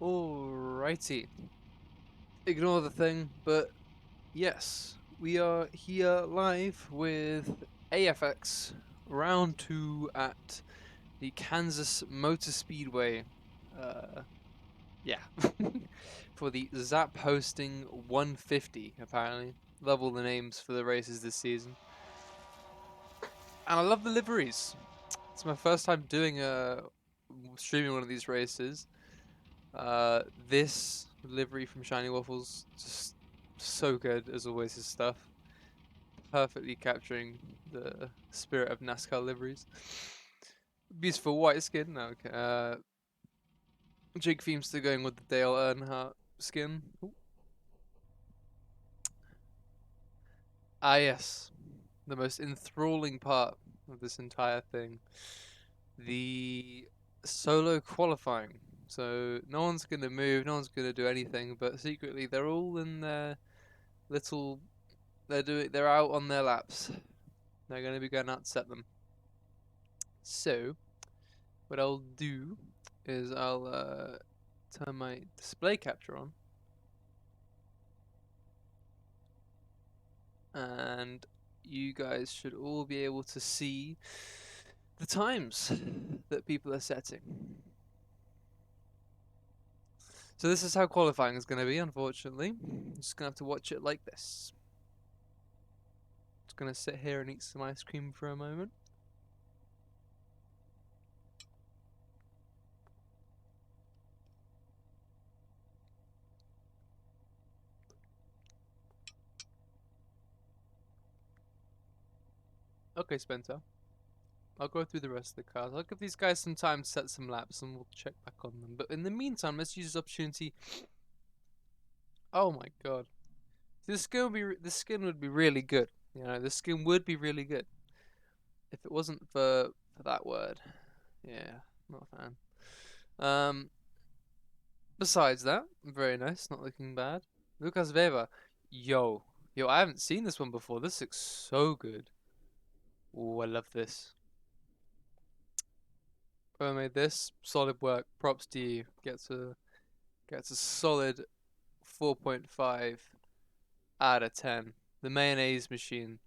Alrighty. Ignore the thing, but yes, we are here live with AFX round 2 at the Kansas Motor Speedway. Uh, yeah. For the zap-hosing 150, apparently. Love all the names for the races this season. And I love the liveries. It's my first time doing streaming one of these races. This livery from Shiny Waffles, just so good as always. His stuff, perfectly capturing the spirit of NASCAR liveries. Beautiful white skin. No, okay. Jake theme's still going with the Dale Earnhardt skin. Ooh. Ah yes, the most enthralling part of this entire thing, the solo qualifying. So no one's gonna move, no one's gonna do anything, but secretly they're all in their little they're out on their laps. They're going to be going out to set them. So what I'll do is I'll turn my display capture on, and you guys should all be able to see the times that people are setting. So this is how qualifying is going to be, unfortunately. I'm just going to have to watch it like this. Just going to sit here and eat some ice cream for a moment. Okay, Spencer. I'll go through the rest of the cars. I'll give these guys some time to set some laps and we'll check back on them. But in the meantime, let's use this opportunity. Oh my god. This skin would be really good. You know, this skin would be really good if it wasn't for that word. Yeah, not a fan. Um, besides that, very nice, not looking bad. Lucas Veva, yo, I haven't seen this one before. This looks so good. Oh, I love this. Whoever made this, solid work. Props to you. Gets a solid 4.5 out of 10. The mayonnaise machine.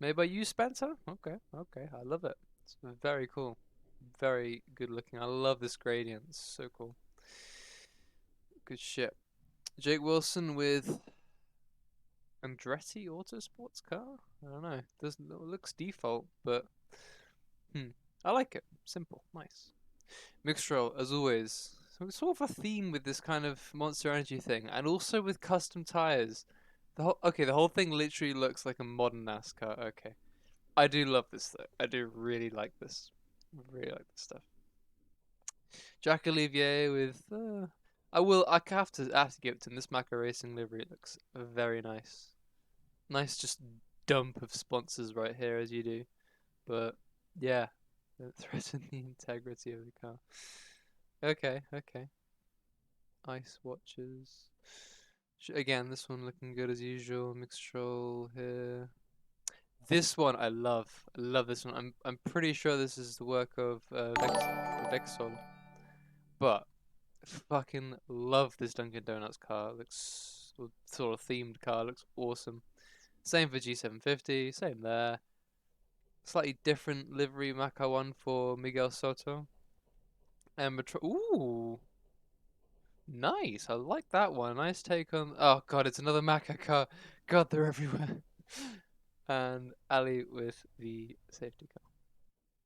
Made by you, Spencer? Okay, I love it. It's very cool. Very good looking. I love this gradient. It's so cool. Good shit. Jake Wilson with Andretti Autosports car? I don't know. Doesn't it looks default, but I like it. Simple, nice. Mixtral, as always. So it's sort of a theme with this kind of Monster Energy thing, and also with custom tires. The whole thing literally looks like a modern NASCAR. Okay, I do love this though. I do really like this. I really like this stuff. Jack Olivier with. I have to give it to him. This Macca Racing livery looks very nice. Nice, just dump of sponsors right here as you do. But yeah, threaten the integrity of the car. Okay. Ice watches. Again, this one looking good as usual. Mixtrol here. This one I love. I love this one. I'm pretty sure this is the work of Vexol, but fucking love this Dunkin' Donuts car. Looks sort of themed car. Looks awesome. Same for G750. Same there. Slightly different livery Maca one for Miguel Soto. And ooh, nice. I like that one. Nice take on. Oh god, it's another Maca car. God, they're everywhere. And Ali with the safety car.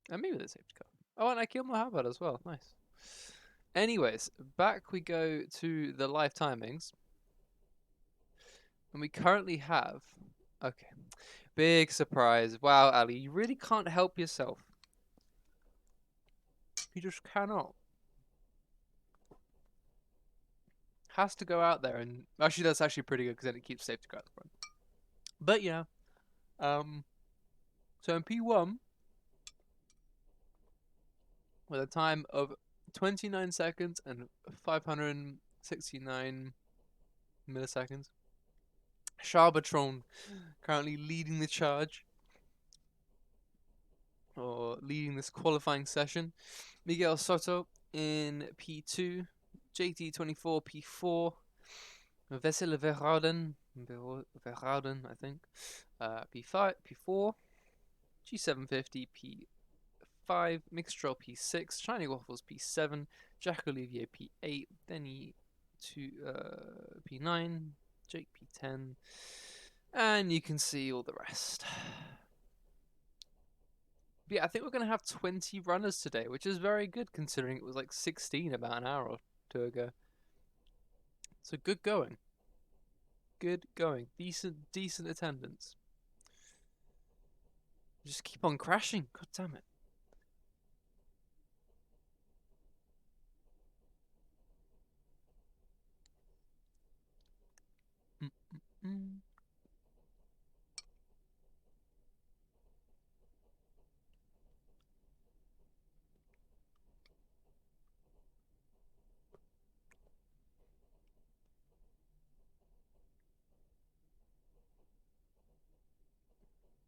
And me with the safety car. Oh, and I killed Mohammed as well. Nice. Anyways, back we go to the live timings. And we currently have. Okay. Big surprise. Wow, Ali, you really can't help yourself. You just cannot. Has to go out there and. Actually, that's actually pretty good because then it keeps safety car at the front. But yeah. So in P1, with a time of 29 seconds and 569 milliseconds, Charbatron currently leading the charge, or leading this qualifying session. Miguel Soto in P2, JT24 P4. Vesel Verhouden, I think. P5, P4. G750 P5. Mixtrol P6. Shiny Waffles P7. Jack Olivier P8. Denny P9. Jake P10. And you can see all the rest. But yeah, I think we're going to have 20 runners today, which is very good considering it was like 16 about an hour or two ago. So good going. Good going. Decent attendance. Just keep on crashing. God damn it. Mm-mm-mm.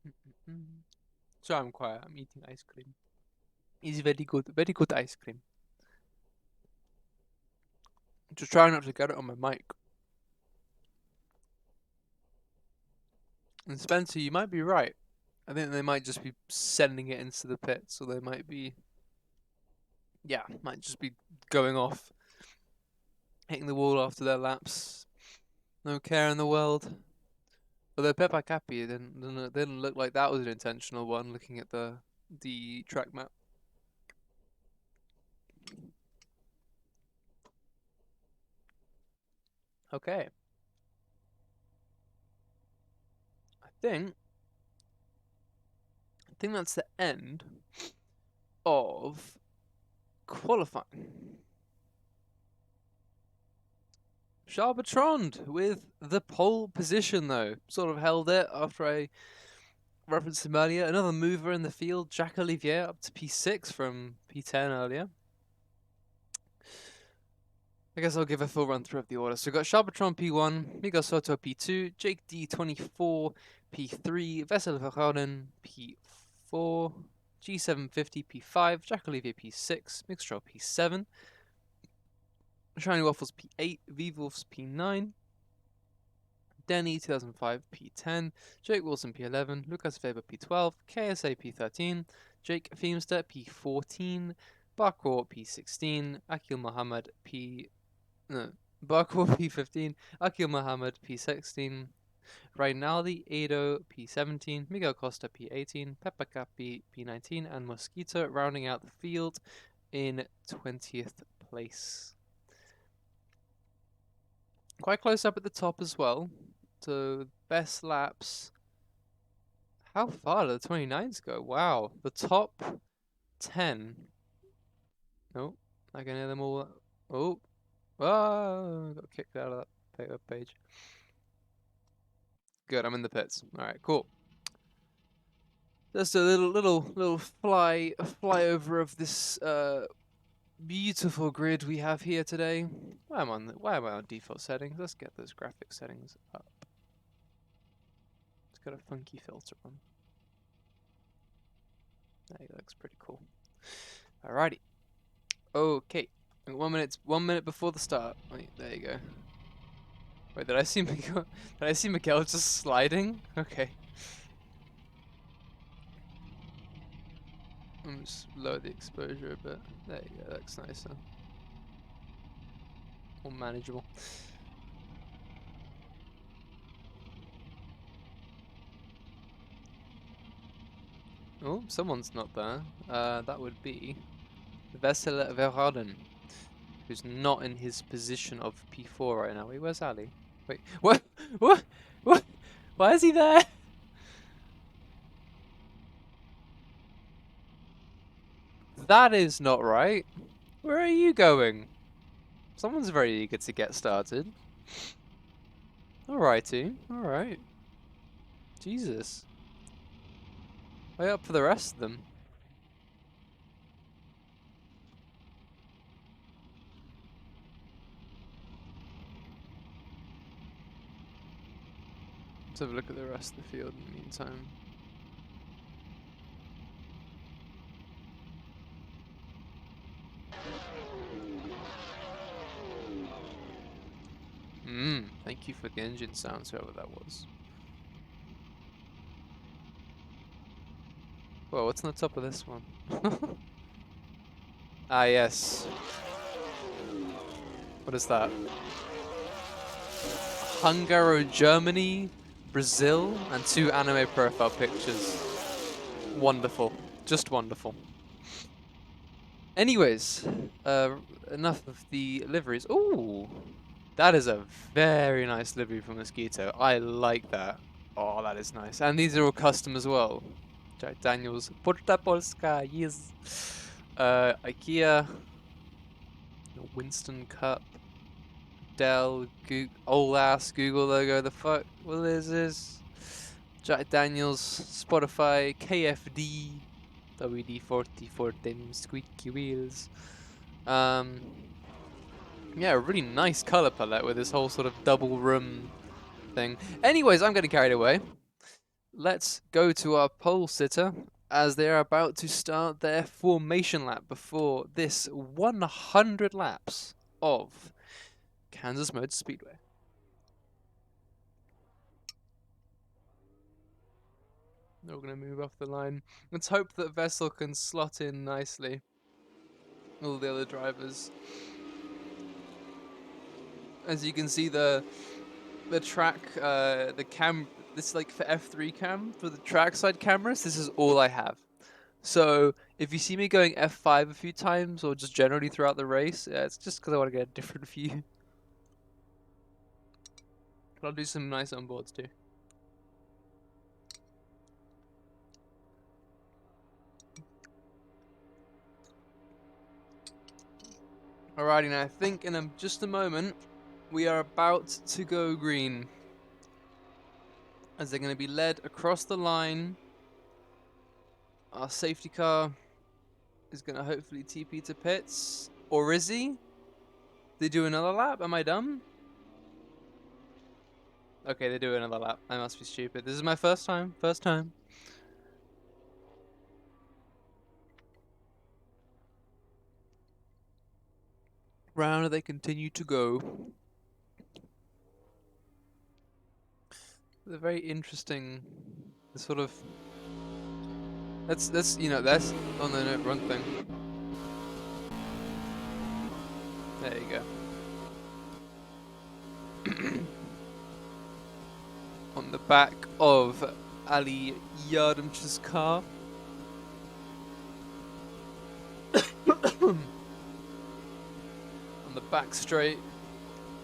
Mm-mm-mm. So I'm quiet. I'm eating ice cream. It's very good ice cream. Just trying not to get it on my mic. And Spencer, you might be right. I think they might just be sending it into the pits, or they might be, yeah, might just be going off, hitting the wall after their laps. No care in the world. Although Pepa Capi didn't look like that was an intentional one. Looking at the track map. Okay. I think that's the end of qualifying. Charbertrand with the pole position though. Sort of held it after I referenced him earlier. Another mover in the field, Jack Olivier up to P6 from P10 earlier. I guess I'll give a full run through of the order. So we've got Charbertrand P1, Miguel Soto P2, Jake D24 P3, Vessel Verhouden P4, G750 P5, Jack Olivier P6, Mixtrol P7, Shiny Waffles P8, V-Wolves P9, Denny 2005 P10, Jake Wilson P11, Lucas Weber P12, KSA P13, Jake Feemster P14, Barkor P16, Akil Muhammad Barkor P15, Akil Muhammad P16, Rinaldi Edo P17, Miguel Costa P18, Peppa Capi P19, and Mosquito rounding out the field in 20th place. Quite close up at the top as well. So best laps. How far do the 29s go? Wow. The top 10. Oh, I can hear them all. Oh. Ah, got kicked out of that page. Good, I'm in the pits. Alright, cool. Just a little flyover of this beautiful grid we have here today. Why am I on default settings? Let's get those graphic settings up. It's got a funky filter on. That looks pretty cool. Alrighty. Okay. 1 minute before the start. Wait, there you go. Wait, did I see Miguel? Did I see Miguel just sliding? Okay. Let me just lower the exposure a bit. There you go. That's nicer. More manageable. Oh, someone's not there. That would be Vessel Verhouden, who's not in his position of P4 right now. Wait, where's Ali? Wait, what? What? What? Why is he there? That is not right. Where are you going? Someone's very eager to get started. Alrighty, alright. Jesus. Way up for the rest of them. Let's have a look at the rest of the field in the meantime. Thank you for the engine sounds, whoever that was. Whoa, what's on the top of this one? Ah, yes. What is that? Hungary, Germany, Brazil, and 2 anime profile pictures. Wonderful. Just wonderful. Anyways, enough of the liveries. Ooh, that is a very nice livery from Mosquito. I like that. Oh, that is nice. And these are all custom as well. Jack Daniels, Porta Polska, yes. IKEA, Winston Cup, Dell, old ass Google logo. The fuck? What is this? Jack Daniels, Spotify, KFD, WD-40 for them squeaky wheels. Yeah, a really nice color palette with this whole sort of double room thing. Anyways, I'm getting carried away. Let's go to our pole sitter as they are about to start their formation lap before this 100 laps of Kansas Motor Speedway. They're all going to move off the line. Let's hope that Vessel can slot in nicely. All the other drivers. As you can see, the track, the cam, this like for F3 cam, for the trackside cameras, this is all I have. So if you see me going F5 a few times or just generally throughout the race, yeah, it's just because I want to get a different view. But I'll do some nice onboards too. Alrighty, now I think in just a moment we are about to go green. As they're going to be led across the line. Our safety car is going to hopefully TP to pits. Or is he? They do another lap? Am I dumb? Okay, they do another lap. I must be stupid. This is my first time. First time. Round they continue to go. They're very interesting. The sort of that's that's on the note run thing. There you go. On the back of Ali Yardimch's car. On the back straight.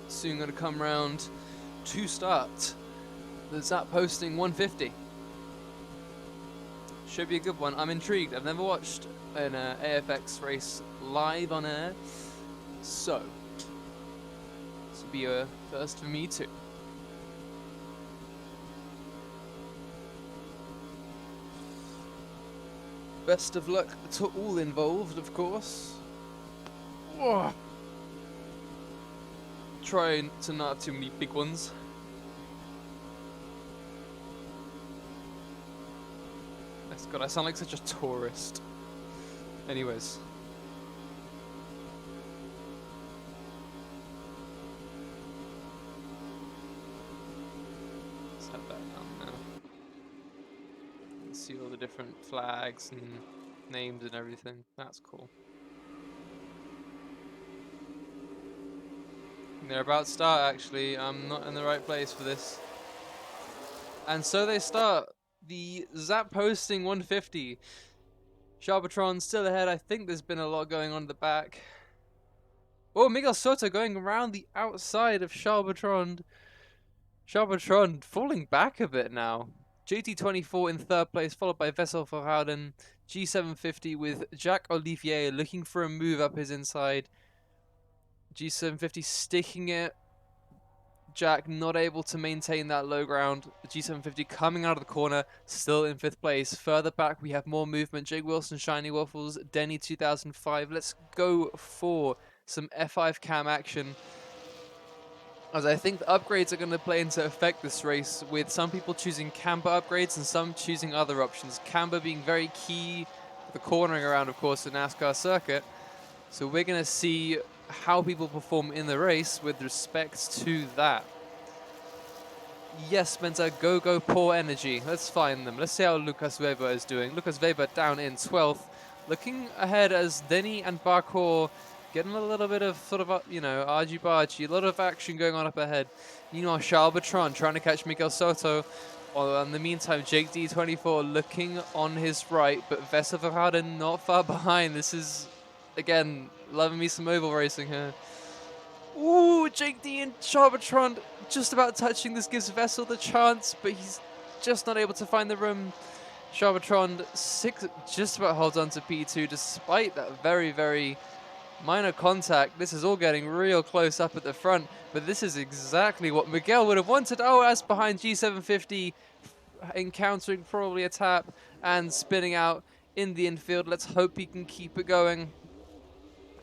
Soon going to come round to start the zap-hosing 150. Should be a good one. I'm intrigued. I've never watched an AFX race live on air. So, this will be a first for me too. Best of luck to all involved, of course. Oh. Trying to not have too many big ones. God, I sound like such a tourist. Anyways. Let's have that down now. Let's see all the different flags and names and everything. That's cool. They're about to start, actually. I'm not in the right place for this. And so they start. The zap-hosing 150. Charbotron still ahead. I think there's been a lot going on at the back. Oh, Miguel Soto going around the outside of Charbotron. Charbotron falling back a bit now. GT24 in third place, followed by Vessel Verhouden. G750 with Jacques Olivier looking for a move up his inside. G750 sticking it. Jack not able to maintain that low ground. The G750 coming out of the corner, still in 5th place. Further back, we have more movement. Jake Wilson, Shiny Waffles, Denny 2005. Let's go for some F5 cam action. As I think the upgrades are going to play into effect this race, with some people choosing camber upgrades and some choosing other options. Camber being very key for the cornering around, of course, the NASCAR circuit. So we're going to see how people perform in the race with respect to that. Yes, Spencer, go poor energy. Let's find them. Let's see how Lucas Weber is doing. Lucas Weber down in 12th. Looking ahead as Denny and Barkor getting a little bit of sort of, argy-bargy. A lot of action going on up ahead. Meanwhile, Charbatron trying to catch Miguel Soto. Well, in the meantime, Jake D24 looking on his right, but Vesa Verhaden not far behind. This is, again, loving me some oval racing here. Ooh, Jake D and Charbatron just about touching. This gives Vessel the chance, but he's just not able to find the room. Charbatron just about holds on to P2 despite that very, very minor contact. This is all getting real close up at the front, but this is exactly what Miguel would have wanted. Oh, as behind G750, encountering probably a tap and spinning out in the infield. Let's hope he can keep it going.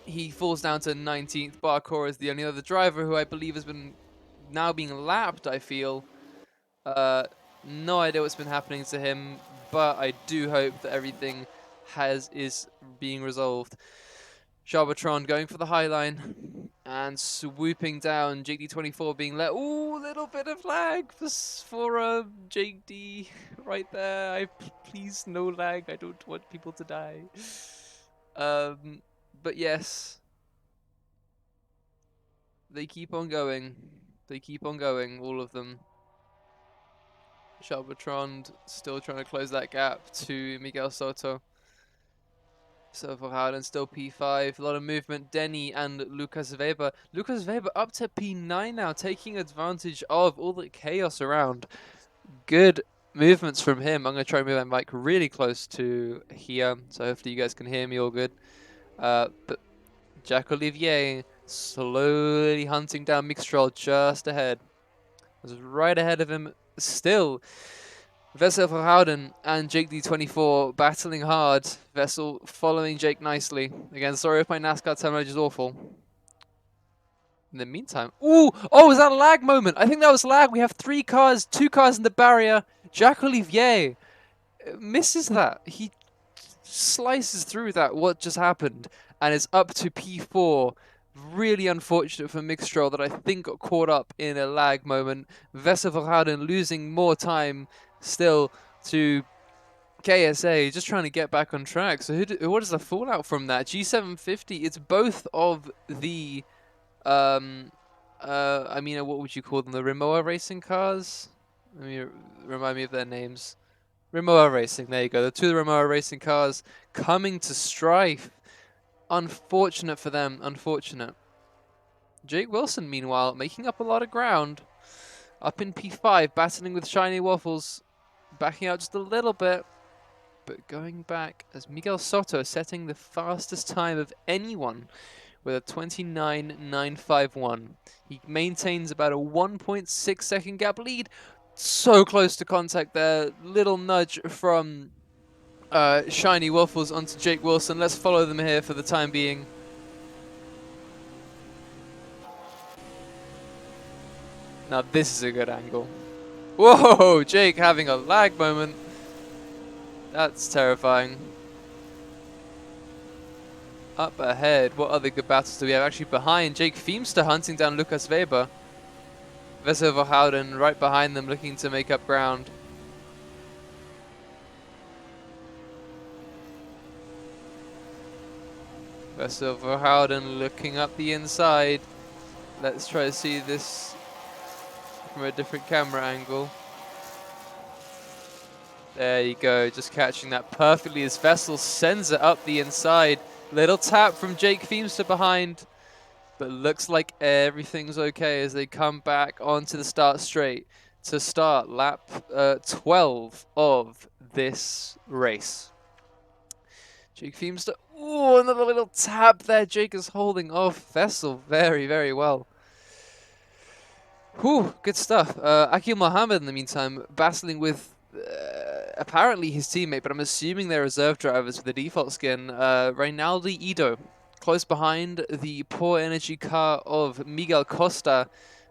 He falls down to 19th. Barkor is the only other driver who I believe has been now being lapped, I feel. No idea what's been happening to him, but I do hope that everything is being resolved. Charbatron going for the high line and swooping down. JD24 being let. Ooh, little bit of lag for JD right there. Please no lag. I don't want people to die. But yes, they keep on going. They keep on going, all of them. Charbatron still trying to close that gap to Miguel Soto. So Verhaden still P5. A lot of movement. Denny and Lucas Weber. Lucas Weber up to P9 now, taking advantage of all the chaos around. Good movements from him. I'm going to try and move my mic really close to here, so hopefully you guys can hear me all good. But Jacques Olivier slowly hunting down Mixtrol just ahead. Was right ahead of him still. Vessel Verhouden and Jake D24 battling hard. Vessel following Jake nicely. Again, sorry if my NASCAR terminology is awful. In the meantime, ooh, oh, is that a lag moment? I think that was lag. We have 2 cars in the barrier. Jacques Olivier misses that. He slices through that, what just happened, and is up to P4. Really unfortunate for Mixtrol that I think got caught up in a lag moment. Vesa Verhouden losing more time still to KSA, just trying to get back on track. So what is the fallout from that? G750, it's both of the, what would you call them? The Rimowa racing cars? Remind me of their names. Rimowa Racing, there you go. The 2 Rimowa Racing cars coming to strife. Unfortunate for them, unfortunate. Jake Wilson, meanwhile, making up a lot of ground. Up in P5, battling with Shiny Waffles. Backing out just a little bit, but going back as Miguel Soto setting the fastest time of anyone with a 29.951. He maintains about a 1.6 second gap lead. So close to contact there. Little nudge from Shiny Waffles onto Jake Wilson. Let's follow them here for the time being. Now this is a good angle. Whoa, Jake having a lag moment. That's terrifying. Up ahead, what other good battles do we have? Actually behind, Jake Feemster hunting down Lucas Weber. Vesa Verhouden right behind them looking to make up ground. Vesa Verhouden looking up the inside. Let's try to see this from a different camera angle. There you go, just catching that perfectly as Vessel sends it up the inside. Little tap from Jake Feemster behind, but looks like everything's okay as they come back onto the start straight to start lap 12 of this race. Jake Feemster, ooh, another little tap there. Jake is holding off Vessel very, very well. Whew, good stuff. Akil Mohammed, in the meantime, battling with apparently his teammate, but I'm assuming they're reserve drivers with the default skin, Reynaldi Ido, close behind the poor energy car of Miguel Costa,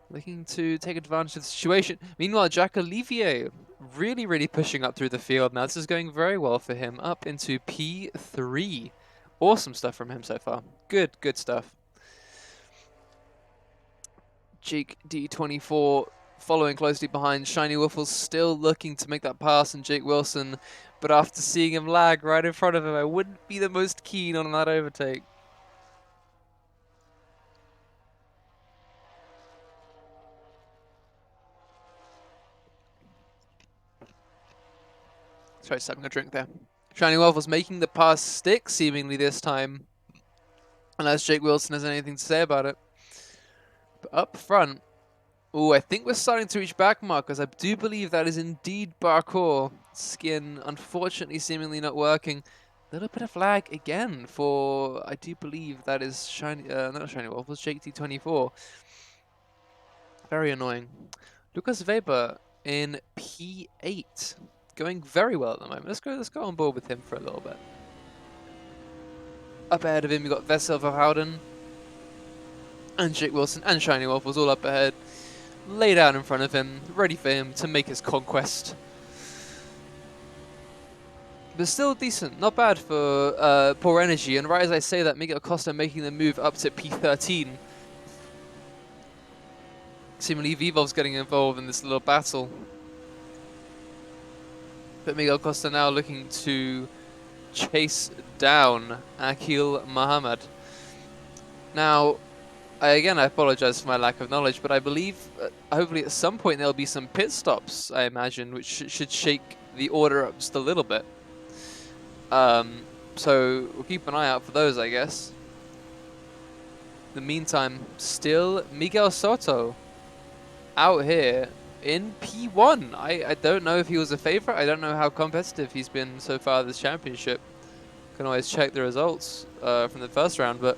looking to take advantage of the situation. Meanwhile, Jacques Olivier really, really pushing up through the field. Now, this is going very well for him, up into P3. Awesome stuff from him so far. Good, good stuff. Jake D24 following closely behind. Shiny Waffles still looking to make that pass on Jake Wilson, but after seeing him lag right in front of him, I wouldn't be the most keen on that overtake. Sorry, just having a drink there. Shiny Waffles making the pass stick seemingly this time, unless Jake Wilson has anything to say about it. But up front, oh, I think we're starting to reach back markers. I do believe that is indeed Barcourt. Skin, unfortunately, seemingly not working. A little bit of lag again for, I do believe that is Shiny, not Shiny Waffles, JT24. Very annoying. Lucas Weber in P8. Going very well at the moment. Let's go on board with him for a little bit. Up ahead of him, we got Vessel Verhouden and Jake Wilson and Shiny Waffles all up ahead. Laid out in front of him, ready for him to make his conquest. But still decent, not bad for poor energy. And right as I say that, Miguel Costa making the move up to P13. Seemingly Vivov's getting involved in this little battle. But Miguel Costa now looking to chase down Akil Muhammad. Now, I apologize for my lack of knowledge, but I believe hopefully at some point there'll be some pit stops, I imagine, which should shake the order up just a little bit. So we'll keep an eye out for those, I guess. In the meantime, still Miguel Soto out here in P1. I don't know if he was a favorite. I don't know how competitive he's been so far this championship. Can always check the results from the first round, but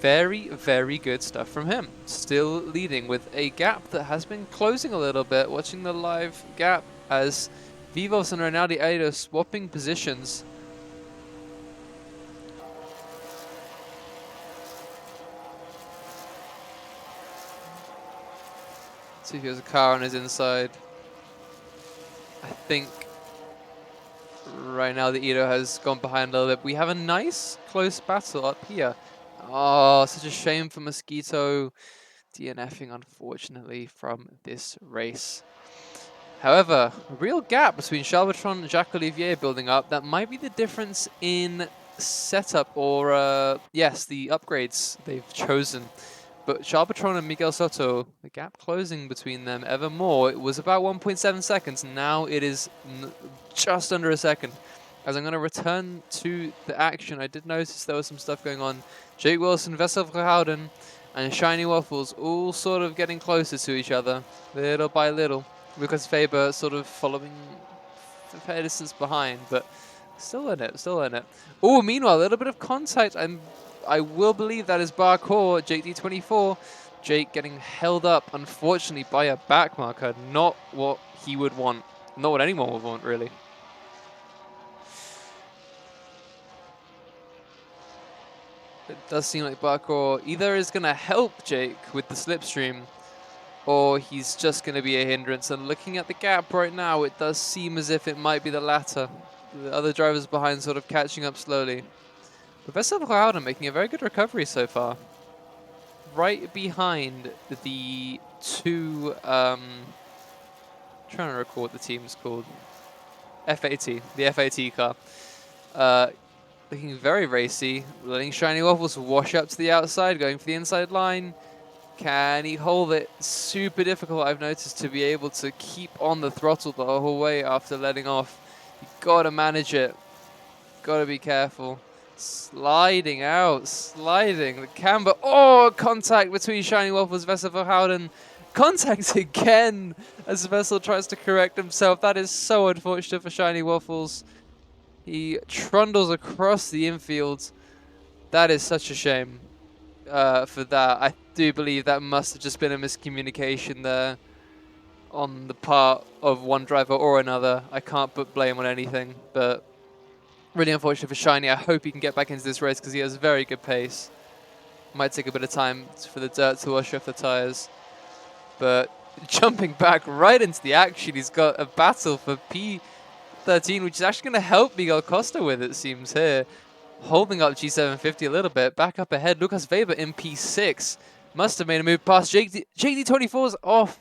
very, very good stuff from him. Still leading with a gap that has been closing a little bit. Watching the live gap as Vivos and Ronaldo Aido swapping positions. See if there's a car on his inside. I think right now the Edo has gone behind a little bit. We have a nice close battle up here. Oh, such a shame for Mosquito DNFing, unfortunately, from this race. However, a real gap between Charbatron and Jacques Olivier building up. That might be the difference in setup or, yes, the upgrades they've chosen. But Charbatron and Miguel Soto, the gap closing between them ever more. It was about 1.7 seconds. Now it is just under a second. As I'm going to return to the action, I did notice there was some stuff going on. Jake Wilson, Vessel Verhouden, and Shiny Waffles all sort of getting closer to each other, little by little. Lucas Faber sort of following a fair distance behind, but still in it, still in it. Oh, meanwhile, a little bit of contact. I will believe that is Barcourt, JD24. Jake getting held up, unfortunately, by a back marker. Not what he would want. Not what anyone would want, really. It does seem like Barcourt either is going to help Jake with the slipstream, or he's just going to be a hindrance. And looking at the gap right now, it does seem as if it might be the latter. The other drivers behind sort of catching up slowly. Professor Verhouden making a very good recovery so far. Right behind the two, trying to recall what the team's called. FAT, the FAT car. Looking very racy, letting Shiny Waffles wash up to the outside, going for the inside line. Can he hold it? Super difficult, I've noticed, to be able to keep on the throttle the whole way after letting off. You gotta manage it. Gotta be careful. Sliding out, sliding. The camber. Oh, contact between Shiny Waffles, Vessel Verhouden. Contact again as Vessel tries to correct himself. That is so unfortunate for Shiny Waffles. He trundles across the infield. That is such a shame for that. I do believe that must have just been a miscommunication there on the part of one driver or another. I can't put blame on anything, but really unfortunate for Shiny. I hope he can get back into this race because he has very good pace. Might take a bit of time for the dirt to wash off the tyres. But jumping back right into the action, he's got a battle for P13, which is actually going to help Miguel Costa with, it seems here. Holding up G750 a little bit. Back up ahead, Lucas Weber in P6. Must have made a move past JD24's off.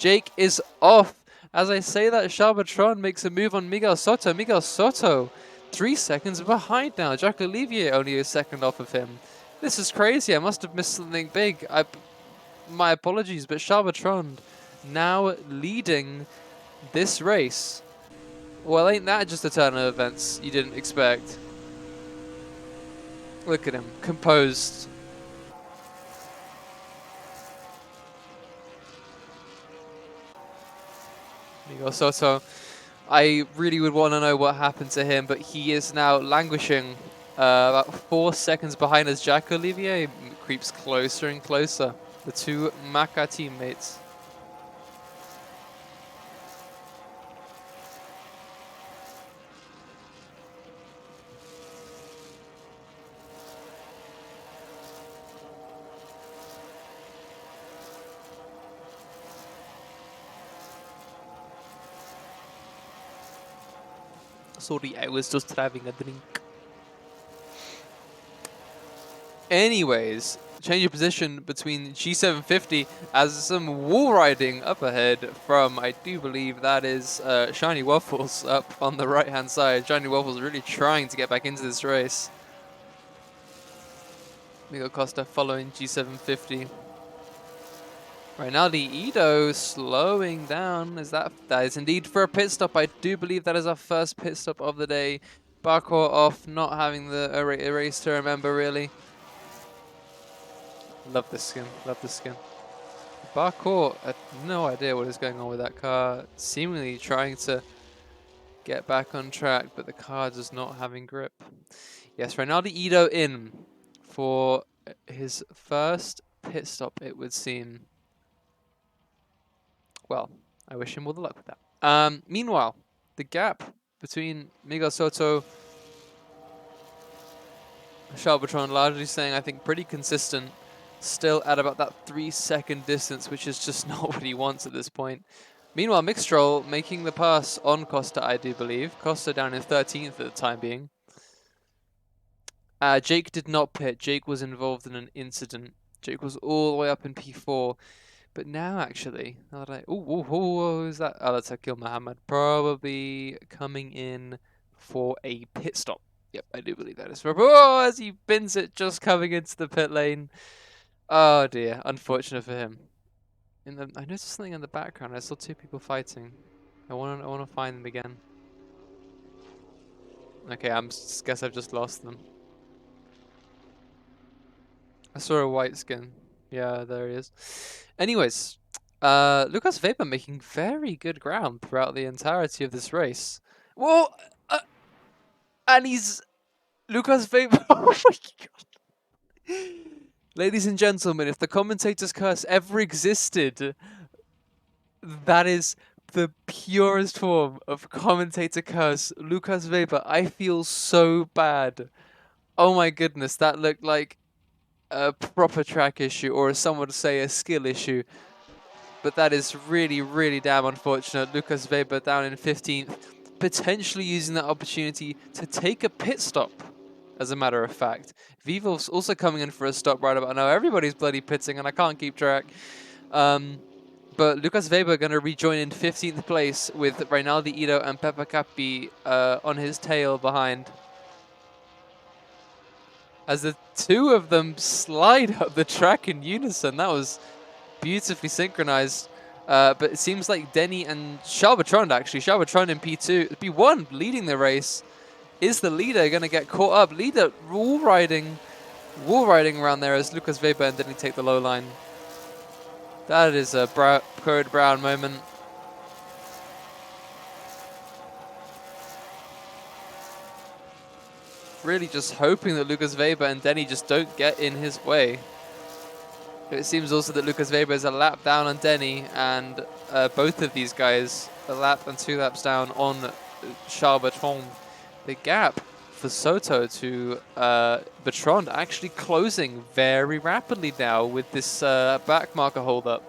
Jake is off. As I say that, Charbatron makes a move on Miguel Soto. Miguel Soto, 3 seconds behind now. Jack Olivier only a second off of him. This is crazy. I must have missed something big. My apologies, but Charbatron now leading this race. Well, ain't that just a turn of events you didn't expect? Look at him, composed. Miguel Soto, I really would want to know what happened to him, but he is now languishing about 4 seconds behind as Jack Olivier creeps closer and closer. The two Maka teammates. Sorry, I was just having a drink. Anyways, change of position between G750 as some wall riding up ahead from, I do believe that is Shiny Waffles up on the right hand side. Shiny Waffles really trying to get back into this race. Miguel Costa following G750. Rinaldi Ido slowing down. That is indeed for a pit stop. I do believe that is our first pit stop of the day. Barcourt off, not having the race to remember really. Love this skin. Love this skin. Barcourt had no idea what is going on with that car. Seemingly trying to get back on track, but the car just not having grip. Yes, Rinaldi Ido in for his first pit stop, it would seem. Well, I wish him all the luck with that. Meanwhile, the gap between Miguel Soto and Charbatron largely staying, I think, pretty consistent. Still at about that 3-second distance, which is just not what he wants at this point. Meanwhile, Mixtrol making the pass on Costa, I do believe. Costa down in 13th at the time being. Jake did not pit. Jake was involved in an incident. Jake was all the way up in P4. But now, actually, now that I... who's that? Oh, that's Akil Muhammad. Probably coming in for a pit stop. Yep, I do believe that is for... Oh, as he bins it, just coming into the pit lane. Oh, dear. Unfortunate for him. I noticed something in the background. I saw 2 people fighting. I want to find them again. Okay, guess I've just lost them. I saw a white skin. Yeah, there he is. Anyways, Lucas Weber making very good ground throughout the entirety of this race. Whoa! And he's... Lucas Weber... Oh my god! Ladies and gentlemen, if the commentator's curse ever existed, that is the purest form of commentator curse. Lucas Weber, I feel so bad. Oh my goodness, that looked like a proper track issue, or as some would say, a skill issue. But that is really, really damn unfortunate. Lucas Weber down in 15th, potentially using that opportunity to take a pit stop, as a matter of fact. Vivo's also coming in for a stop right about now. Everybody's bloody pitting, and I can't keep track. But Lucas Weber going to rejoin in 15th place with Rinaldi Ido and Peppa Capi on his tail behind. As the 2 of them slide up the track in unison. That was beautifully synchronized. But it seems like Denny and Charbatron, actually. Charbatron in P2, P1 leading the race. Is the leader going to get caught up? Leader wall riding around there as Lucas Weber and Denny take the low line. That is a Code Brown moment. Really just hoping that Lucas Weber and Denny just don't get in his way. It seems also that Lucas Weber is a lap down on Denny, and both of these guys a lap and 2 laps down on Charbatron. The gap for Soto to Bertrand actually closing very rapidly now with this back marker hold up.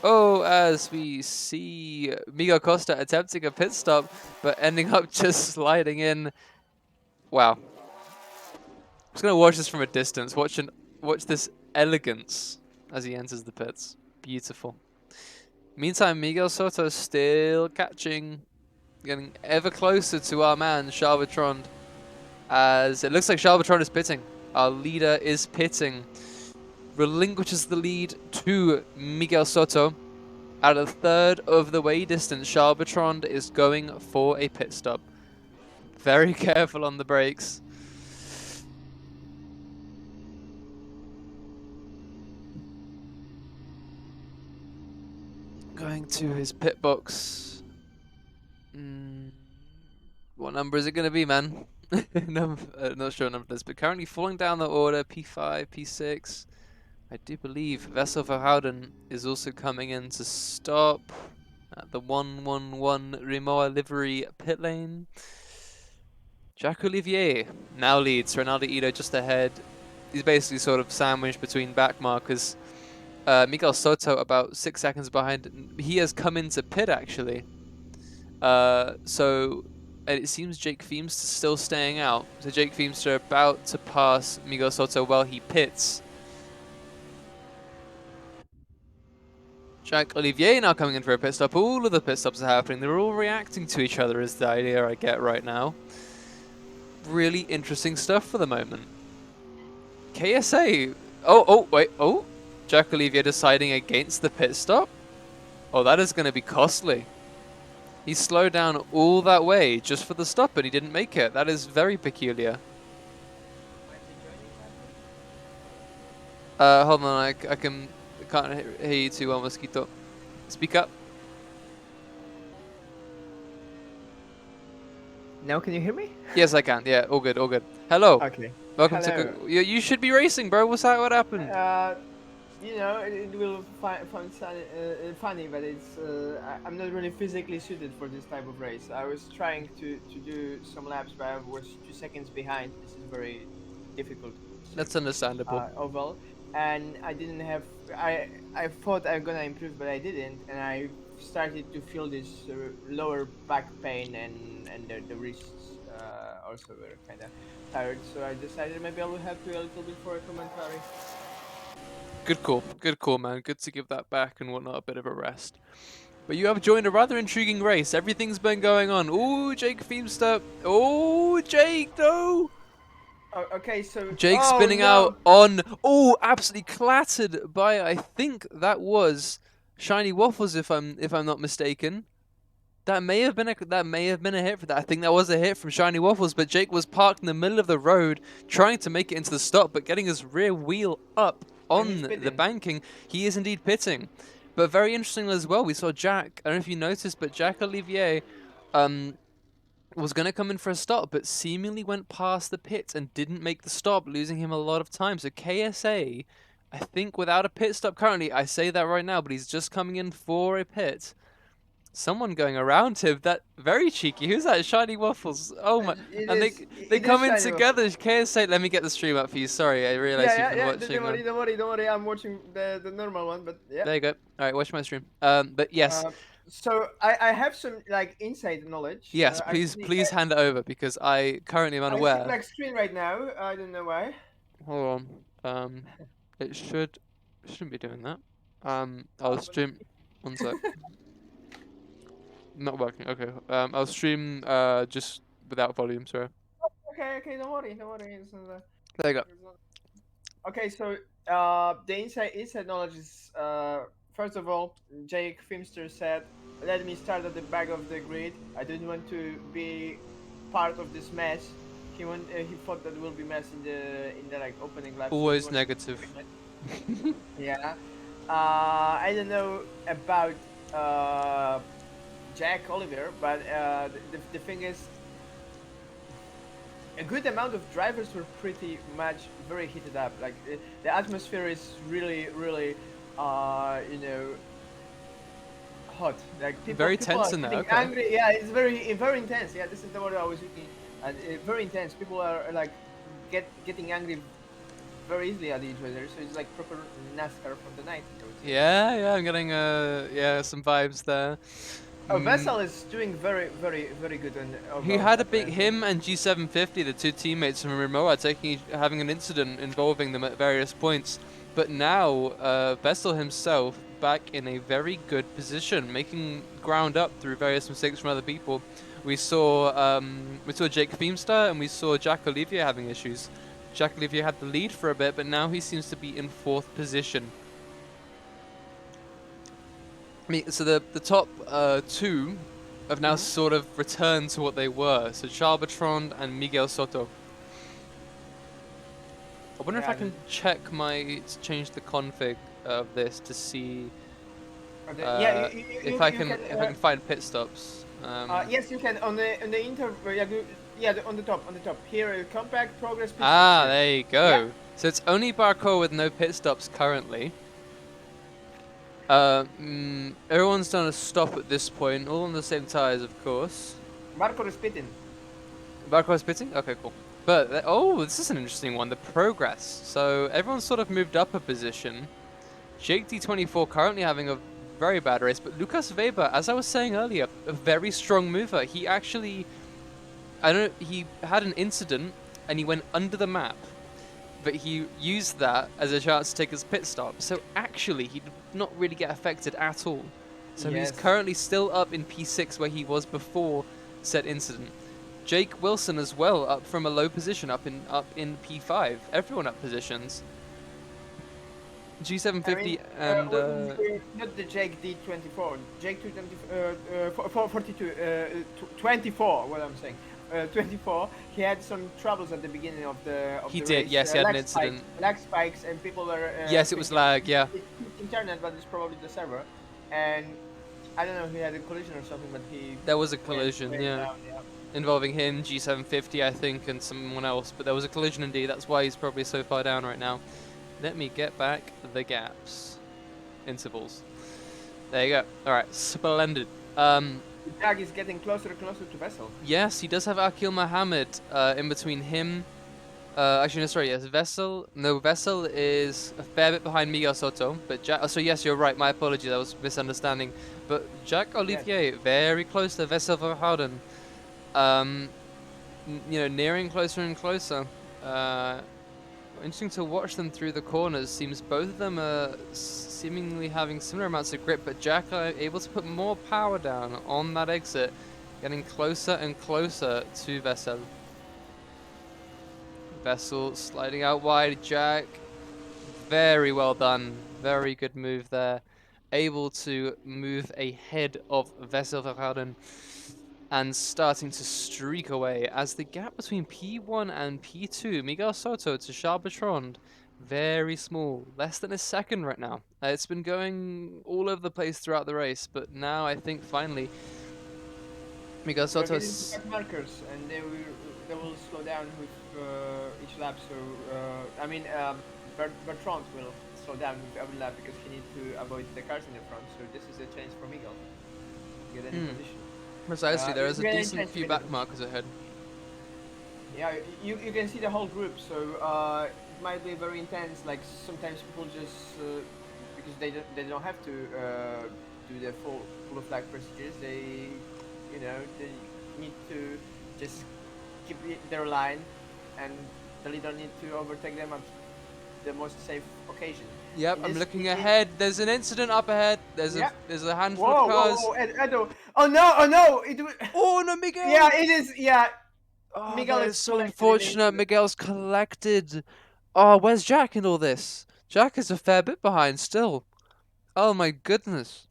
Oh, as we see Miguel Costa attempting a pit stop, but ending up just sliding in. Wow. I'm just going to watch this from a distance. Watch this elegance as he enters the pits. Beautiful. Meantime, Miguel Soto still catching, getting ever closer to our man, Charvatron, as it looks like Charvatron is pitting. Our leader is pitting. Relinquishes the lead to Miguel Soto. At a third of the way distance, Charvatron is going for a pit stop. Very careful on the brakes. Going to his pit box. What number is it going to be, man? Not sure what number it is, but currently falling down the order, P5, P6. I do believe Vessel Verhouden is also coming in to stop at the 111 Rimoa livery pit lane. Jacques Olivier now leads. Ronaldo Ito just ahead. He's basically sort of sandwiched between back markers. Miguel Soto about 6 seconds behind. He has come into pit actually. So it seems Jake Feemster still staying out. So Jake Feemster about to pass Miguel Soto while he pits. Jacques Olivier now coming in for a pit stop. All of the pit stops are happening. They're all reacting to each other is the idea I get right now. Really interesting stuff for the moment. KSA. Wait. Jacques Olivier deciding against the pit stop? Oh, that is going to be costly. He slowed down all that way just for the stop, but he didn't make it. That is very peculiar. Hold on, I can't hear you too well, Mosquito. Speak up. Now can you hear me? Yes, I can. Yeah, all good, all good. Hello. Okay. Welcome Hello. to... You should be racing, bro. What's that? What happened? You know, it will find funny, but it's I'm not really physically suited for this type of race. I was trying to do some laps, but I was 2 seconds behind. This is very difficult. That's understandable. Oval, and I didn't have. I thought I'm gonna improve, but I didn't, and I started to feel this lower back pain and the wrists also were kind of tired. So I decided maybe I will help you a little bit for a commentary. Good call, man. Good to give that back and whatnot, a bit of a rest. But you have joined a rather intriguing race. Everything's been going on. Oh, Jake Feemster. Oh, Jake, no! Oh, okay, so Jake spinning out on... Oh, absolutely clattered by, I think that was Shiny Waffles, if I'm not mistaken. That may have been a hit for that. I think that was a hit from Shiny Waffles, but Jake was parked in the middle of the road, trying to make it into the stop, but getting his rear wheel up on the banking. He is indeed pitting. But very interesting as well, we saw Jack, I don't know if you noticed, but Jacques Olivier was going to come in for a stop, but seemingly went past the pit and didn't make the stop, losing him a lot of time. So KSA, I think without a pit stop currently, I say that right now, but he's just coming in for a pit. Someone going around him. That very cheeky. Who's that? Shiny Waffles. Oh my! And they come in together. KSA, let me get the stream up for you. Sorry, I realized you've been watching. Don't worry. I'm watching the normal one, but yeah. There you go. All right, watch my stream. But yes. So I have some like inside knowledge. Yes, please hand it over because I currently am unaware. I see black screen right now. I don't know why. Hold on. It shouldn't be doing that. I'll stream. One sec. Not working. Okay. I'll stream just without volume. Sorry. Okay. Don't worry. There you go. Okay, so the inside knowledge is first of all, Jake Feemster said, "Let me start at the back of the grid. I didn't want to be part of this mess." He thought that will be mess in the like opening lap. Always negative. Yeah. I don't know about Jack Oliver, but the thing is, a good amount of drivers were pretty much very heated up. Like the atmosphere is really you know, hot. Like very tense in there. Okay. Angry. Yeah, it's very intense. Yeah, this is the word I was looking. And very intense. People are like getting angry very easily at each other. So it's like proper NASCAR from the 90s. Yeah, I'm getting some vibes there. Oh, Vessel is doing very, very, very good on He overall, had a big apparently. him and G750, the two teammates from Rimowa, having an incident involving them at various points. But now Vessel himself back in a very good position, making ground up through various mistakes from other people. We saw Jake Feemster and we saw Jack Olivier having issues. Jack Olivier had the lead for a bit, but now he seems to be in fourth position. I mean, so the top two have now Hmm. sort of returned to what they were. So Charbertrand and Miguel Soto. I wonder if I Yeah, can check change the config of this to see yeah, you can. if I can find pit stops. Yes, you can on the inter. Yeah, on the top here, compact progress pit stops Ah, here. there you Yeah, go. So it's only Barco with no pit stops currently. Everyone's done a stop at this point, all on the same tires, of course. Marco is pitting. Barco's pitting? Okay, cool. But, oh, this is an interesting one. The progress. So everyone's sort of moved up a position. Jake D24 currently having a very bad race, but Lucas Weber, as I was saying earlier, a very strong mover. He actually, he had an incident and he went under the map, but he used that as a chance to take his pit stop. So actually, he did not really get affected at all. So he's Yes. currently still up in P6 where he was before said incident. Jake Wilson as well, up from a low position, up in P5. Everyone up positions. I mean, G750 and not the Jake D24, Jake 42, 24. What I'm saying, 24. He had some troubles at the beginning of he the did. race. Yes, he had an incident. Lag spikes, and people are Yes, it was thinking lag. Yeah, it's internet, but it's probably the server. And I don't know, he had a collision or something, but he there was a collision. went Yeah, down. Yeah. involving him, G750, I think, and someone else. But there was a collision indeed. That's why he's probably so far down right now. Let me get back the gaps, intervals. There you go. All right, splendid. The Jag is getting closer and closer to Vessel. Yes, he does have Akil Mohammed in between him. Actually, no, sorry. Yes, Vessel. No, Vessel is a fair bit behind Miguel Soto. But so yes, you're right. My apologies. That was misunderstanding. But Jack Yes. Olivier very close to Vessel Verhouden. Um, nearing closer and closer. Uh, Interesting to watch them through the corners. Seems both of them are seemingly having similar amounts of grip, but Jack are able to put more power down on that exit, getting closer and closer to Vessel. Vessel sliding out wide. Jack, very well done. Very good move there. Able to move ahead of Vessel Verhouden and starting to streak away as the gap between P1 and P2, Miguel Soto to Charles Bertrand, very small, less than a second right now. It's been going all over the place throughout the race, but now I think finally Miguel We're Soto getting to is... cut markers, and they will slow down with each lap. So I mean, Bertrand will slow down with every lap because he needs to avoid the cars in the front. So this is a chance for Miguel to get any position. Precisely, there is a Really decent intense few minute. back markers ahead. Yeah, you can see the whole group. So it might be very intense. Like sometimes people just because they don't have to do the full of flag procedures. They need to just keep their line, and the leader need to overtake them at the most safe occasion. Yep, In I'm this, looking ahead. There's an incident up ahead. yeah. There's a handful of Whoa, cars. whoa, whoa, Edo. Oh no, oh no! Oh no, Yeah, Miguel! it is. Yeah, Oh, Miguel that is is so collected in the unfortunate. incident. Miguel's collected. Oh, where's Jack in all this? Jack is a fair bit behind still. Oh my goodness.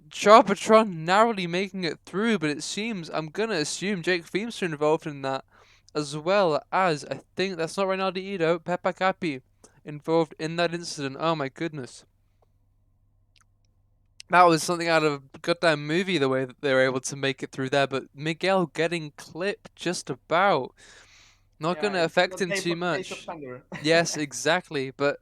Charbotron narrowly making it through, but it seems, I'm gonna assume Jake Feemster involved in that, as well as, I think that's not Reynaldo Ido, Peppa Capi involved in that incident. Oh my goodness. That was something out of a goddamn movie, the way that they were able to make it through there, but Miguel getting clipped just about. Not Yeah, gonna it's affect not him too days of much. thunder. Yes, exactly, but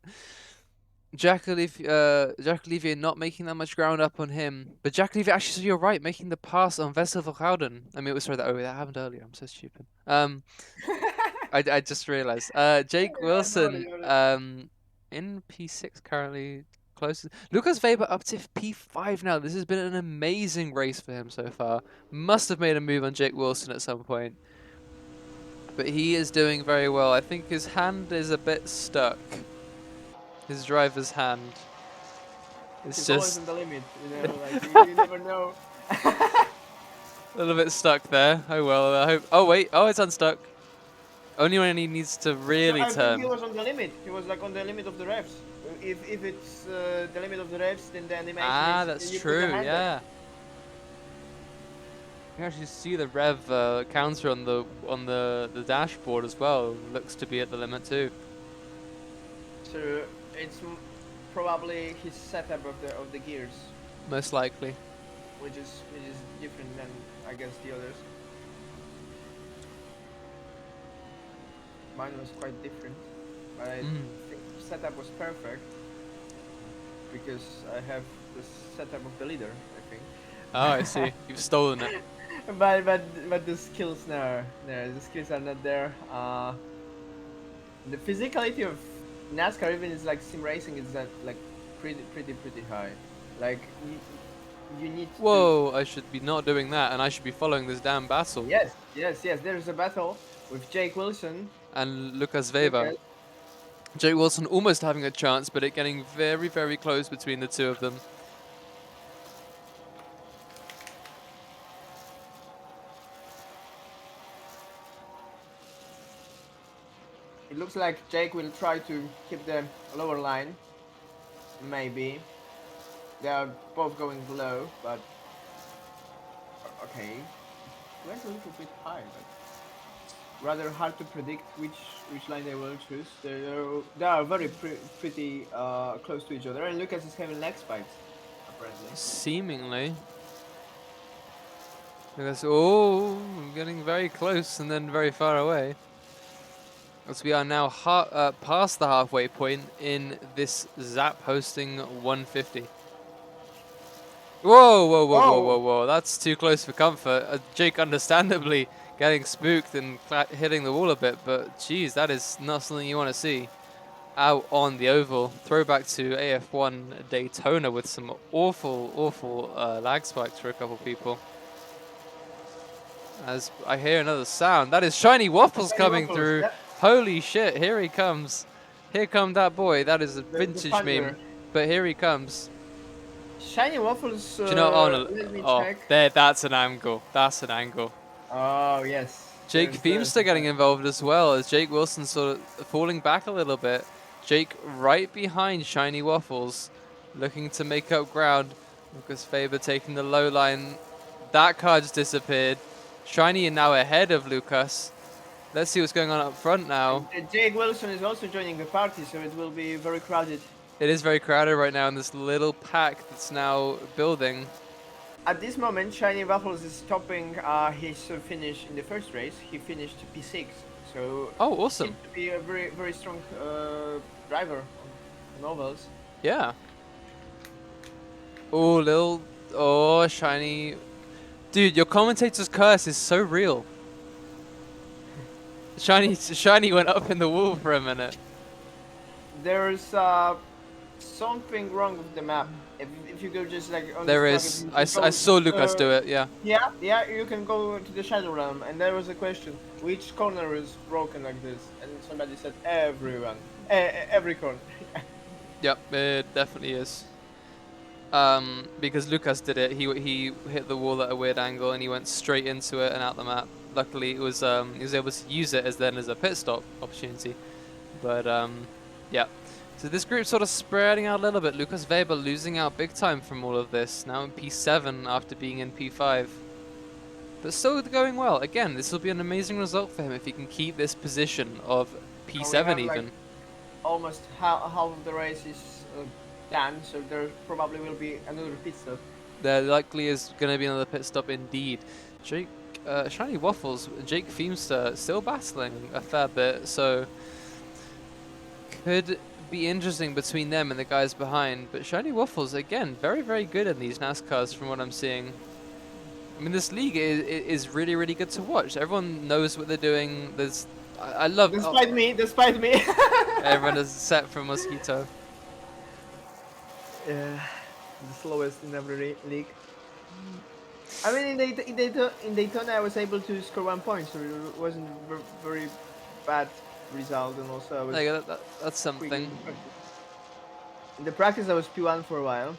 Jack Olivier not making that much ground up on him. But Jack Olivier, actually, so you're right, making the pass on Vessel Verhouden. I mean, sorry, that happened earlier. I'm so stupid. I just realized. Jake Yeah, no, Wilson, no, no. in P6 currently, close. Lucas Weber up to P5 now. This has been an amazing race for him so far. Must have made a move on Jake Wilson at some point. But he is doing very well. I think his hand is a bit stuck. His driver's hand. It's He's always just on the limit, you know, like you never know. a little bit stuck there. Oh well, I hope. Oh wait, oh it's unstuck. Only when he needs to No, really I think he turn. was on the limit. He was like on the limit of the revs. If it's the limit of the revs, then the animation Ah, is that's you put the true. hand there. Yeah. You can actually see the rev counter on the dashboard as well. Looks to be at the limit too. So it's probably his setup of the gears, Most likely. which is different than I guess the others. Mine was quite different, but I think the setup was perfect because I have the setup of the leader, I think. Oh, I see. You've stolen it. but the skills no, the skills are not there. The physicality of NASCAR even is like sim racing is that like pretty high. Like you need to. Whoa! I should be not doing that, and I should be following this damn battle. Yes. There's a battle with Jake Wilson. And Lucas Weber. Lucas. Jake Wilson almost having a chance, but it getting very close between the two of them. It looks like Jake will try to keep the lower line. Maybe. They are both going low, but okay. Went a little bit high, but rather hard to predict which line they will choose. They are very pretty close to each other, and Lucas is having leg spikes, apparently. Seemingly. Because, oh, getting very close and then very far away. As we are now past the halfway point in this zap-hosing 150. Whoa. That's too close for comfort. Jake understandably getting spooked and hitting the wall a bit, but geez, that is not something you want to see out on the oval. Throwback to AF1 Daytona with some awful lag spikes for a couple people. As I hear another sound, that is Shiny Waffles Shiny coming Waffles, through. yeah. Holy shit, here he comes. Here come that boy. That is a The vintage thunder. meme, but here he comes. Shiny Waffles. Do you know? Let me Oh, check. there. That's an angle. That's an angle. Oh yes. Jake Feemster getting involved as well, as Jake Wilson sort of falling back a little bit. Jake right behind Shiny Waffles, looking to make up ground. Lucas Faber taking the low line. That car just disappeared. Shiny is now ahead of Lucas. Let's see what's going on up front now. And Jake Wilson is also joining the party, so it will be very crowded. It is very crowded right now in this little pack that's now building. At this moment, Shiny Waffles is topping his finish in the first race. He finished P6, so Oh, awesome. seems to be a very strong driver on ovals. Yeah. Oh, Shiny. Dude, your commentator's curse is so real. Shiny went up in the wall for a minute. There's something wrong with the map. If you go just like on There the is. I saw Lucas do it, yeah. Yeah, you can go to the Shadow Realm, and there was a question: which corner is broken like this? And somebody said everyone, every corner. Yep, it definitely is. Because Lucas did it, he hit the wall at a weird angle and he went straight into it and out the map. Luckily, it was he was able to use it as a pit stop opportunity. But yeah. So this group's sort of spreading out a little bit. Lucas Weber losing out big time from all of this. Now in P7 after being in P5. But still going well. Again, this will be an amazing result for him if he can keep this position of P7 even. Like almost half of the race is done, so there probably will be another pit stop. There likely is going to be another pit stop indeed. Jake, Shiny Waffles, Jake Feemster still battling a fair bit, so could be interesting between them and the guys behind. But Shiny Waffles, again, very good in these NASCARs from what I'm seeing. I mean, this league is really good to watch. Everyone knows what they're doing. I love. Despite me. Everyone is set for Mosquito. the slowest in every league. I mean, in Daytona, I was able to score 1 point, so it wasn't very bad result, and also I There was you go, that's quick something. in the practice. In the practice, I was P1 for a while,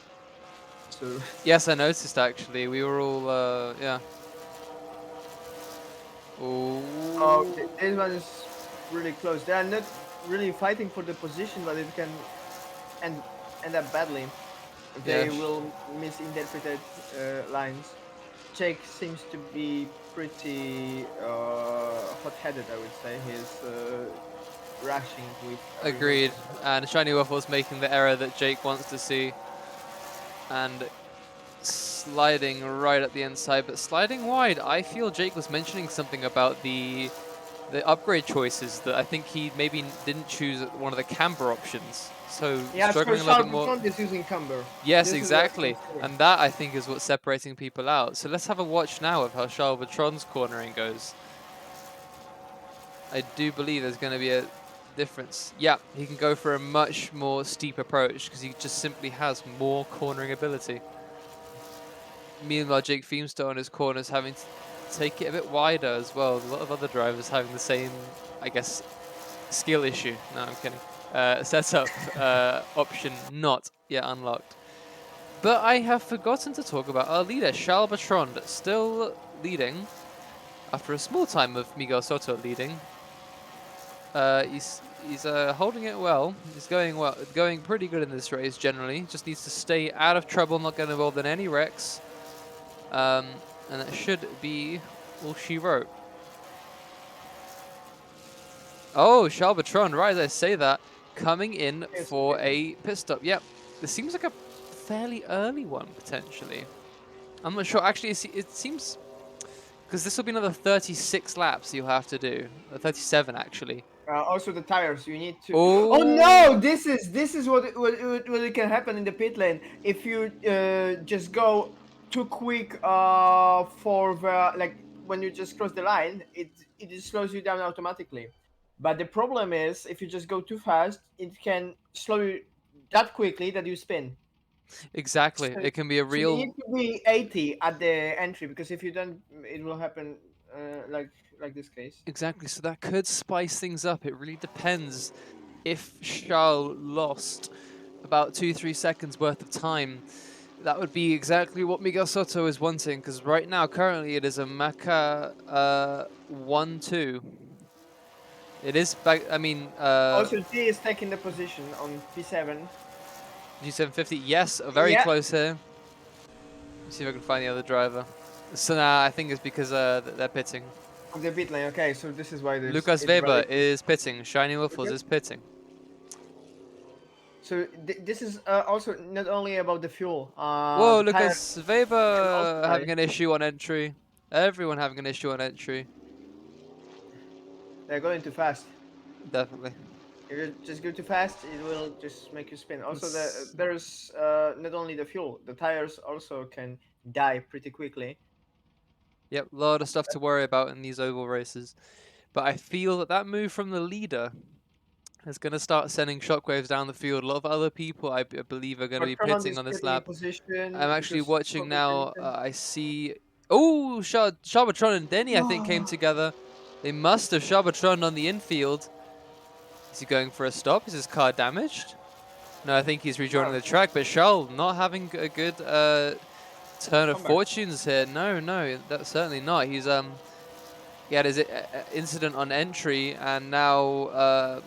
so Yes, I noticed actually. We were all, yeah. oh, Oh, this one is really close. They are not really fighting for the position, but it can end end up badly if yeah. they will misinterpreted lines. Jake seems to be pretty hot-headed. I would say he's rushing with every Agreed. race. And Shiny Waffle's making the error that Jake wants to see and sliding right at the inside, but sliding wide. I feel Jake was mentioning something about the upgrade choices that I think he maybe didn't choose one of the camber options. So Yeah, so struggling a little bit Sharp more. front is using Camber. Yes, This is what I'm exactly. saying. And that I think is what's separating people out. So let's have a watch now of how Charlatron's cornering goes. I do believe there's going to be a difference. Yeah, he can go for a much more steep approach because he just simply has more cornering ability. Meanwhile, Jake Feimster on his corners having to take it a bit wider as well. A lot of other drivers having the same, I guess, skill issue. No, I'm kidding. Setup option not yet unlocked. But I have forgotten to talk about our leader, Charlatron, still leading after a small time of Miguel Soto leading. He's holding it well. He's going pretty good in this race generally. Just needs to stay out of trouble, not get involved in any wrecks. And that should be all she wrote. Oh, Charlatron, right as I say that, coming in Yes, for okay. a pit stop. Yep, this seems like a fairly early one potentially. I'm not sure. Actually, it seems because this will be another 36 laps you'll have to do. 37 actually. Also the tires. You need to. Oh no! Oh, This is what can happen in the pit lane if you just go too quick for the like when you just cross the line. It just slows you down automatically. But the problem is if you just go too fast, it can slow you that quickly that you spin. exactly. So, It can be a so you need real. to be 80 at the entry because if you don't, it will happen like this case. Exactly. So that could spice things up. It really depends. If Charles lost about 2-3 seconds worth of time, that would be exactly what Miguel Soto is wanting. Because right now, currently, it is a Maca 1-2. It is back. I mean, Also, G is taking the position on P7. G750. Yes, very Yeah, close here. Let's see if I can find the other driver. So now I think it's because they're pitting. of the pit lane. Okay, so this is why there's Lucas it's Weber very close. is pitting. Shiny Waffles Okay. is pitting. So this is also not only about the fuel. Whoa, The tire Lucas can also Weber having die. an issue on entry. Everyone having an issue on entry. They're going too fast. Definitely. If you just go too fast, it will just make you spin. Also, It's, there's not only the fuel, the tires also can die pretty quickly. yep, a lot of stuff to worry about in these oval races. But I feel that that move from the leader is going to start sending shockwaves down the field. A lot of other people, I believe, are going to be Bertrand pitting is on this getting a lap. I'm position actually because watching now. Copenhagen. I see. Oh, Charbatron and Denny, I think, came together. They must have Charbatron on the infield. Is he going for a stop? Is his car damaged? No, I think he's rejoining No, the track. But Charles not having a good turn of comeback. fortunes here. No, no, that's certainly not. He had his incident on entry, and now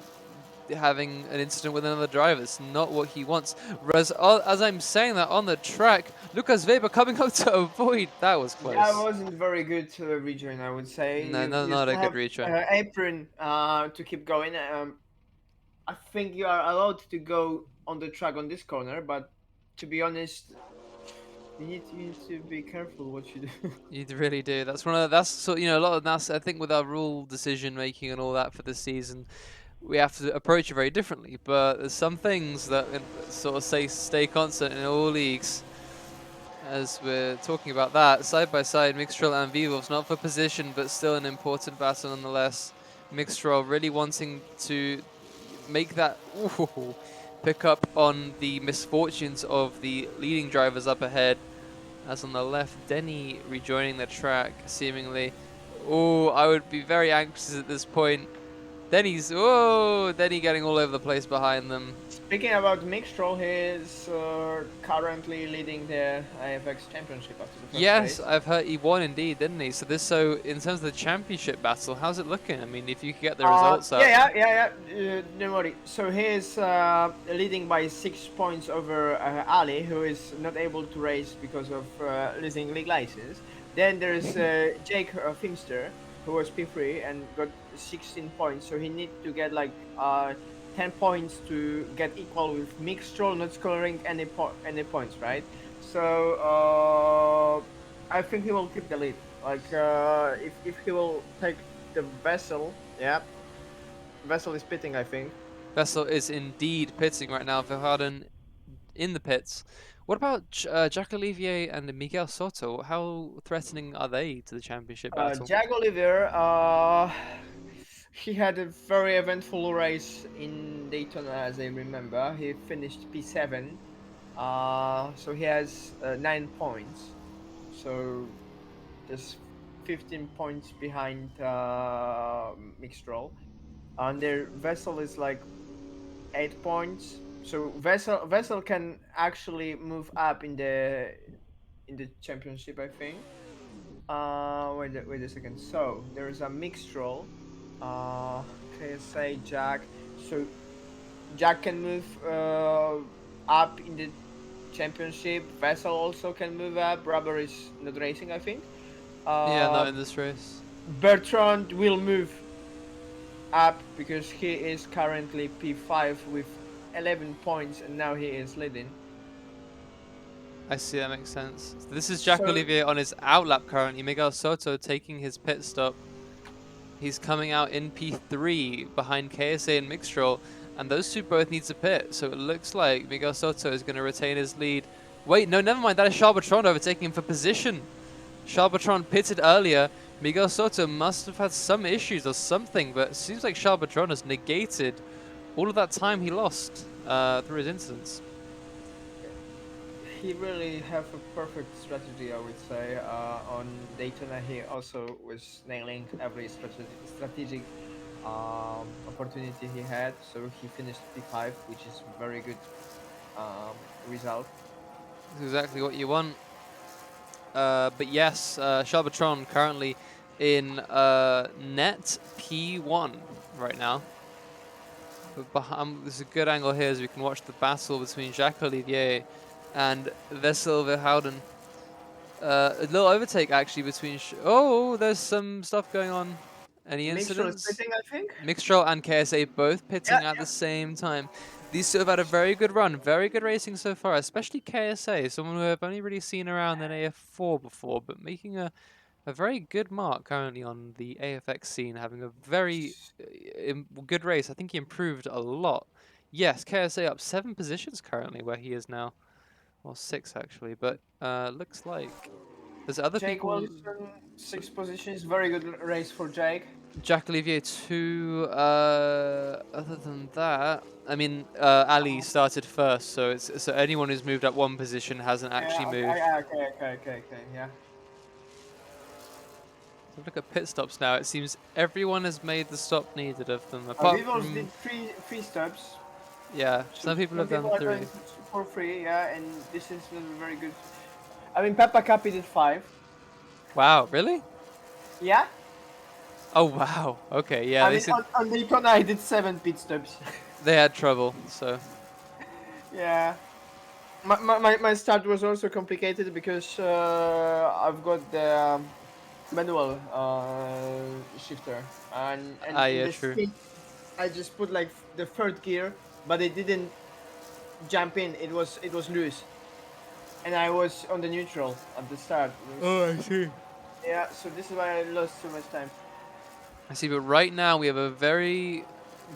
having an incident with another driver. It's not what he wants. As I'm saying that on the track, Lucas Weber coming up to avoid. That was That close. wasn't very good rejoin, I would say. No, no, You not a still good have rejoin. apron to keep going. I think you are allowed to go on the track on this corner, but to be honest, you need to be careful what you do. You really do. That's one of that's so a lot of that's I think with our rule decision making and all that for this season, we have to approach it very differently. But there's some things that sort of stay constant in all leagues. As we're talking about that, side by side, Mixtrol and Vivos, not for position, but still an important battle nonetheless. Mixtrol really wanting to make that. Ooh, pick up on the misfortunes of the leading drivers up ahead. As on the left, Denny rejoining the track, seemingly. Oh, I would be very anxious at this point. Denny getting all over the place behind them. Speaking about Mixtrol, he is currently leading the AFX Championship after the first Yes, race. I've heard he won indeed, didn't he? So in terms of the championship battle, how's it looking? I mean, if you could get the results up. Don't worry. So he is leading by 6 points over Ali, who is not able to race because of losing league license. Then there's Jake Fimster, who was P3 and got 16 points. So he needs to get like 10 points to get equal with Mixtrol, not scoring any points, right? So I think he will keep the lead. Like if he will take the vessel, yeah, vessel is pitting, I think. Vessel is indeed pitting right now. Verharden in the pits. What about Jack Olivier and Miguel Soto? How threatening are they to the championship battle? Jack Oliver, he had a very eventful race in Daytona, as I remember. He finished P7, so he has 9 points. So just 15 points behind Mixtrol, and their vessel is like 8 points. So vessel can actually move up in the championship, I think. Wait a second. So there is a Mixtrol, KSA Jack. So Jack can move up in the championship. Vessel also can move up. Rubber is not racing, I think. Yeah, not Uh, in this race. Bertrand will move up because he is currently P5 with 11 points and now he is leading. I see, that makes sense. So this is Jack So Olivier on his outlap currently. Miguel Soto taking his pit stop. He's coming out in P3 behind KSA and Mixtrol, and those two both need to pit. So it looks like Miguel Soto is going to retain his lead. Wait, no, never mind. That is Charbatron overtaking him for position. Charbatron pitted earlier. Miguel Soto must have had some issues or something, but it seems like Charbatron has negated all of that time he lost through his incidents. he really have a perfect strategy, I would say. On Daytona, he also was nailing every strategic opportunity he had. So he finished P5, which is very good result. That's exactly what you want. But yes, Charbatron currently in net P1 right now. But there's a good angle here as we can watch the battle between Jacques Olivier and Vessel Verhouden. A little overtake actually between. Oh, there's some stuff going on. Any Mixture is incidents? pitting, I think. Mixtrol and KSA both Yeah, pitting at the yeah. same time. These two have had a very good run, very good racing so far, especially KSA, someone who I've only really seen around an AF4 before, but making a very good mark currently on the AFX scene, having a very good race. I think he improved a lot. Yes, KSA up 7 positions currently where he is now. Well, 6 actually, but looks like there's other Jake people. Wilson, sixth position is very good race for Jake. Jack Olivier 2. Other than that, I mean, Ali started first, so anyone who's moved up 1 position hasn't actually Yeah, moved. okay, yeah. So look at pit stops now. It seems everyone has made the stop needed of them, apart Vivos from did three stops. yeah. So Some people some have done people are 3. doing for free, yeah, and this is very good. I mean, Peppa Capi did 5. Wow, really? Yeah. Oh wow. Okay, yeah. I They mean, said on Daytona I did 7 pit stops. they had trouble. So Yeah. My start was also complicated because I've got the manual shifter, and ah, in yeah, the true. speed I just put like the third gear, but it didn't jump in. It was loose, and I was on the neutral at the start. Oh, I see. Yeah, so this is why I lost so much time. I see, but right now we have a very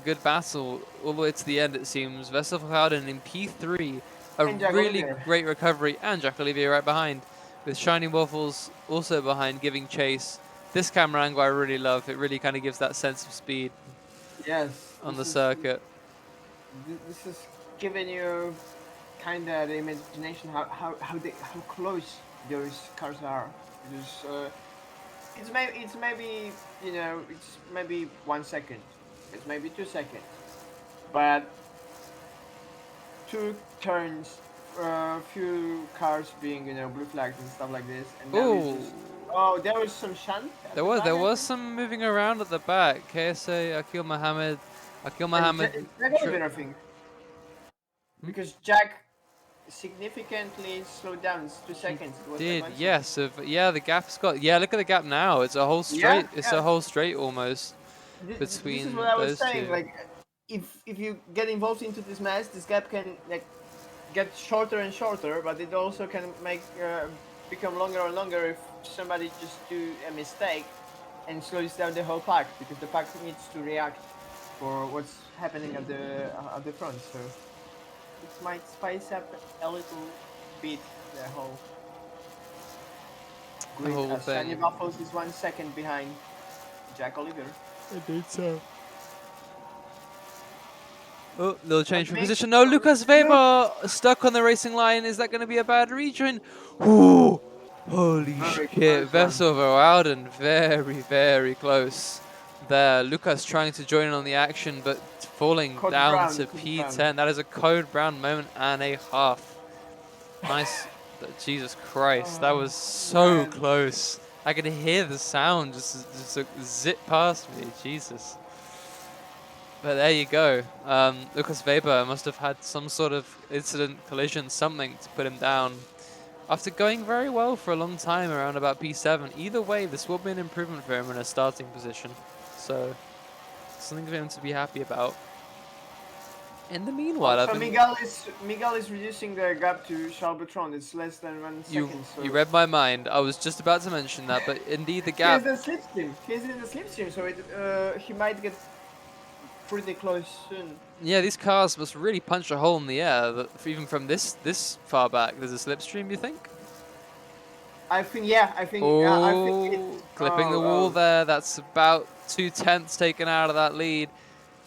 good battle all the way to the end, it seems. Vessel Howden in P3, a And Jack really Olivier. great recovery, and Jack Olivier right behind, with Shiny Waffles also behind, giving chase. This camera angle I really love. It really kind of gives that sense of speed Yes, on the circuit. this is giving you kind of the imagination how close those cars are. Because it's maybe it's maybe 1 second, it's maybe 2 seconds, but two turns, few cars being blue flags and stuff like this, and now it's Oh, just there was some shunt at there the was back there I was think, some moving around at the back. KSA Akil and Mohammed. Jack Oliver I think, Hmm? because Jack significantly slowed down. It's 2 seconds. It was like Did 1 second. yes? Yeah, the gap's got. Yeah, look at the gap now. It's a whole Yeah, straight. It's yeah. a whole straight almost This is what between I was those saying. two. Like, if you get involved into this mess, this gap can like get shorter and shorter, but it also can make become longer and longer if somebody just do a mistake and slows down the whole pack, because the pack needs to react for what's happening at the front. So it might spice up a little bit the whole The grid, whole as Shiny thing. Waffles is 1 second behind Jack Oliver. Indeed so. Oh, little But change for make position. No, Lucas look Weber stuck on the racing line. Is that going to be a bad rejoin? Ooh, holy very shit. close one. Vessel Verwouden very, very close there. Lucas trying to join in on the action, but falling Code down Brown, to Code Brown. P10. That is a code brown moment and a half. Nice. Jesus Christ, that was Oh so man. close. I could hear the sound just zip past me. Jesus. But there you go. Lucas Weber must have had some sort of incident, collision, something to put him down. After going very well for a long time around about P7, either way, this will be an improvement for him in a starting position. So, something for him to be happy about. In the meanwhile, I've Also, been... Miguel is reducing the gap to Charlotron. It's less than 1 second, You so read my mind. I was just about to mention that, but indeed the he is gap... the slipstream. He is in the slipstream, so he might get pretty close soon. Yeah, these cars must really punch a hole in the air, even from this far back. There's a slipstream, you think? I think yeah. I think it. Oh, clipping the wall Oh. there. That's about 2/10 taken out of that lead.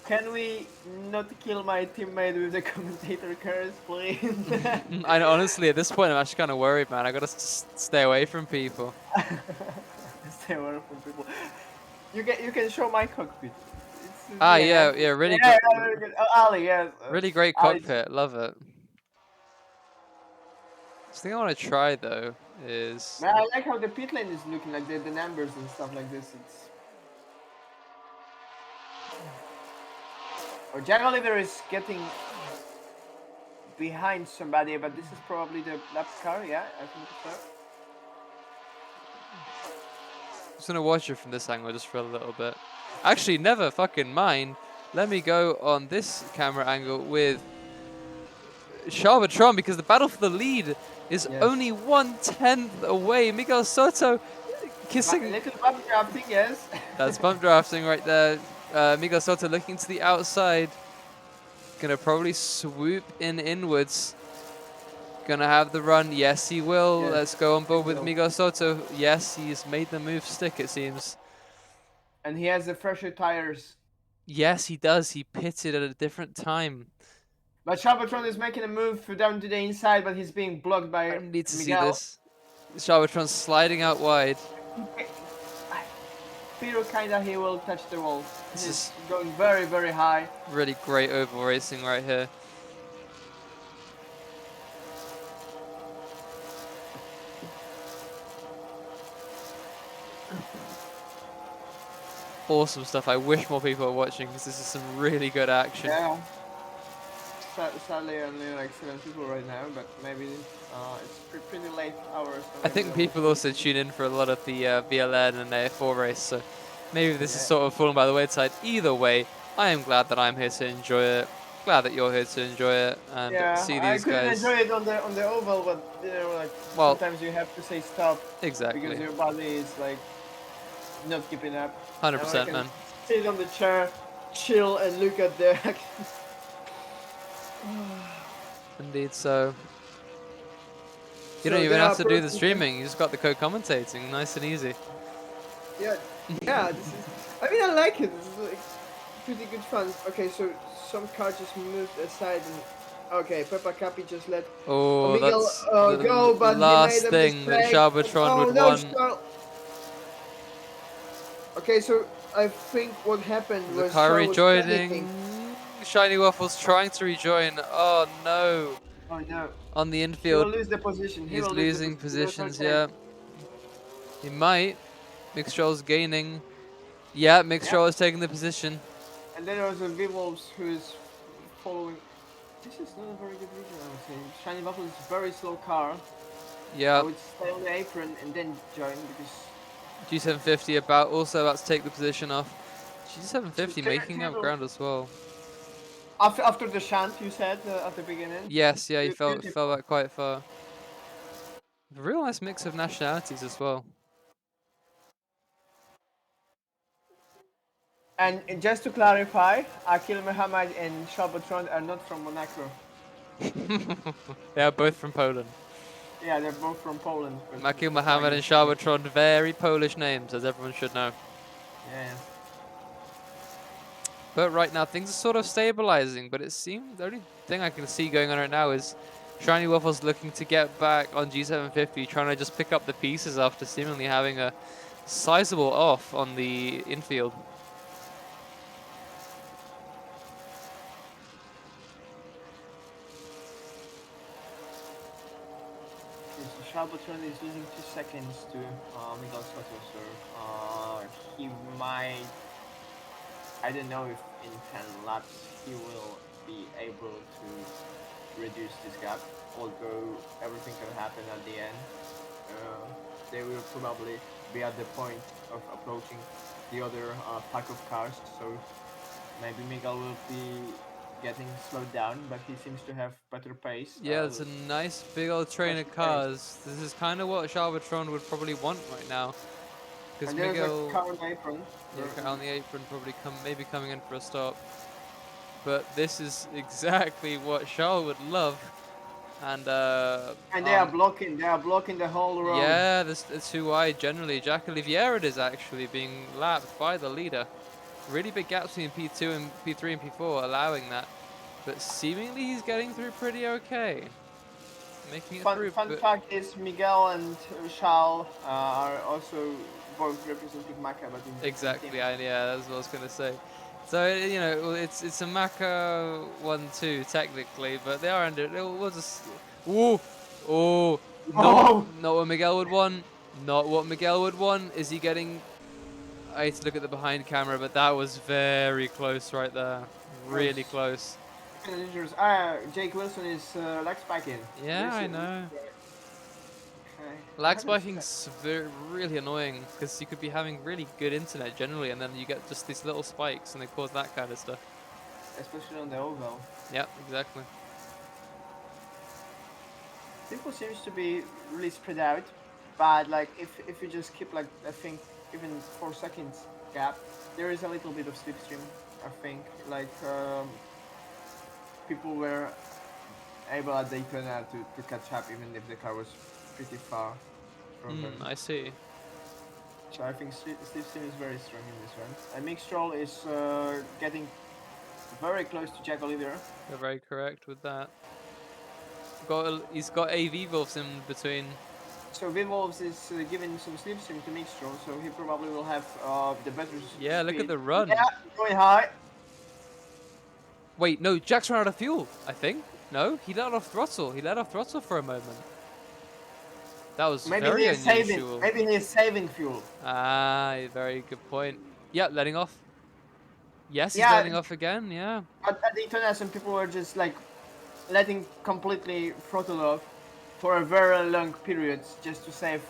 Can we not kill my teammate with the commentator curse, please? I know, honestly, at this point, I'm actually kind of worried, man. I gotta stay away from people. Stay away from people. You can show my cockpit. It's Ah, yeah. yeah, really Yeah, great, very good. Oh, Ali, yes. really great Ali. cockpit. Love it. The thing I want to try though is Man, I like how the pit lane is looking, like the numbers and stuff like this. It's Jack Oliver is getting behind somebody, but this is probably the lap car. Yeah, I think so. just gonna watch it from this angle just for a little bit. Actually, never fucking mind. Let me go on this camera angle with Charvatron, because the battle for the lead is Yes. only 1/10 away. Miguel Soto kissing. Little bump drafting, yes. That's bump drafting right there. Miguel Soto looking to the outside. Gonna probably swoop in inwards. Gonna have the run. Yes, he will. Yes, Let's go on board he with will. Miguel Soto. Yes, he's made the move stick, it seems. And he has the fresher tires. Yes, he does. He pitted at a different time. But Charbatron is making a move down to the inside, but he's being blocked I by need to see Miguel. this. Charvatron sliding out wide. I feel kinda he will touch the wall. This He's is going very, very high. really great oval racing right here. Awesome stuff. I wish more people were watching, because this is some really good action. Yeah. Sadly, only like 7 people right now, but maybe it's pretty late hours. So I think people also tune in for a lot of the VLN and A4 race, so maybe this is sort of falling by the wayside. Either way, I am glad that I'm here to enjoy it. Glad that you're here to enjoy it and see I these couldn't guys. enjoy it on the oval, but like Well, sometimes you have to say stop exactly. because your body is like not keeping up. 100%, man. Sit on the chair, chill, and look at the. Indeed, so. You So don't even there have are to do the persons- streaming, you just got the co-commentating, nice and easy. Yeah, yeah. This is. I mean, I like it. This is like pretty good fun. Okay, so some cars just moved aside, and Okay, Peppa Capi just let Oh, Miguel that's the go, but he made last a thing that mistake. Charbatron Oh would no, want. Charles. Okay, so I think what happened The was car Charles was panicking. rejoining. Shiny Waffles trying to rejoin. Oh no. Oh no. On the He will infield, lose the position. He he's will lose the losing position. There's no positions, chance. yeah. He might. Mixtrol's gaining. Yeah, Yep. Mixtrol is taking the position. And then there's a V-Wolves who is following. This is not a very good region, I would say. Shiny Buffalo is a very slow car. I Yeah. would stay on the apron and then join because G750 also about to take the position off. two, G750 making up two, ground as well. after the shunt you said at the beginning. Yes, yeah, he fell Beautiful. back quite far. A real nice mix of nationalities as well. And just to clarify, Akil Muhammad and Shalbatron are not from Monaco. They are both from Poland. Yeah, they're both from Poland. But Makil that's why I Mohammed get and Charbatron, very Polish names, as everyone should know. yeah. But right now, things are sort of stabilizing, but it seems the only thing I can see going on right now is Shiny Waffles looking to get back on G750, trying to just pick up the pieces after seemingly having a sizable off on the infield. Okay, so Shalbatron is losing 2 seconds to Miguel Soto, so he might. I don't know if in 10 laps he will be able to reduce this gap, although everything can happen at the end. Uh, they will probably be at the point of approaching the other pack of cars, so maybe Miguel will be getting slowed down, but he seems to have better pace. Yeah, it's a nice big old train Flashy of pace. cars. This is kind of what Charbatron would probably want right now. Because And there's a Miguel, car on the apron. yeah, on the apron, probably maybe coming in for a stop. But this is exactly what Charles would love. And And they are blocking. They are blocking the whole road. yeah, it's too wide generally. Jack Oliviera is actually being lapped by the leader. Really big gaps between P2 and P3 and P4 allowing that. But seemingly he's getting through pretty okay. Making it through, Fun but fact is Miguel and Charles are also both representing Maca, but in different exactly, teams. yeah, that's what I was gonna say. So you know, it's a Maka 1-2 technically, but they are under. We'll just. Ooh, oh, Oh! not what Miguel would want. Not what Miguel would want. Is he getting? I need to look at the behind camera, but that was very close right there. Really Was close. dangerous. Jake Wilson is leg spiking. Yeah, I know. Okay. I Lag haven't spiking's really annoying because you could be having really good internet generally, and then you get just these little spikes, and they cause that kind of stuff. especially on the oval. Yep, exactly. People seems to be really spread out, but like if you just keep like I think even 4 seconds gap, there is a little bit of slipstream. I think like people were able at Daytona to catch up even if the car was pretty far from them. I see. So I think slipstream is very strong in this one. And Mixtrol is getting very close to Jack Oliver. You're very correct with that. He's got AV Wolves in between. So Wolves is giving some slipstream to Mixtrol, so he probably will have the better Yeah, speed. look at the run. Yeah, going high. Wait, no, Jack's run out of fuel, I think. No, he let off throttle. He let off throttle for a moment. That was Maybe very he is saving. unusual. Maybe he is saving fuel. Ah, very good point. Yeah, letting off. Yes, he's Yeah, letting off again, yeah. at Daytona, some people were just like letting completely throttle off for a very long period just to save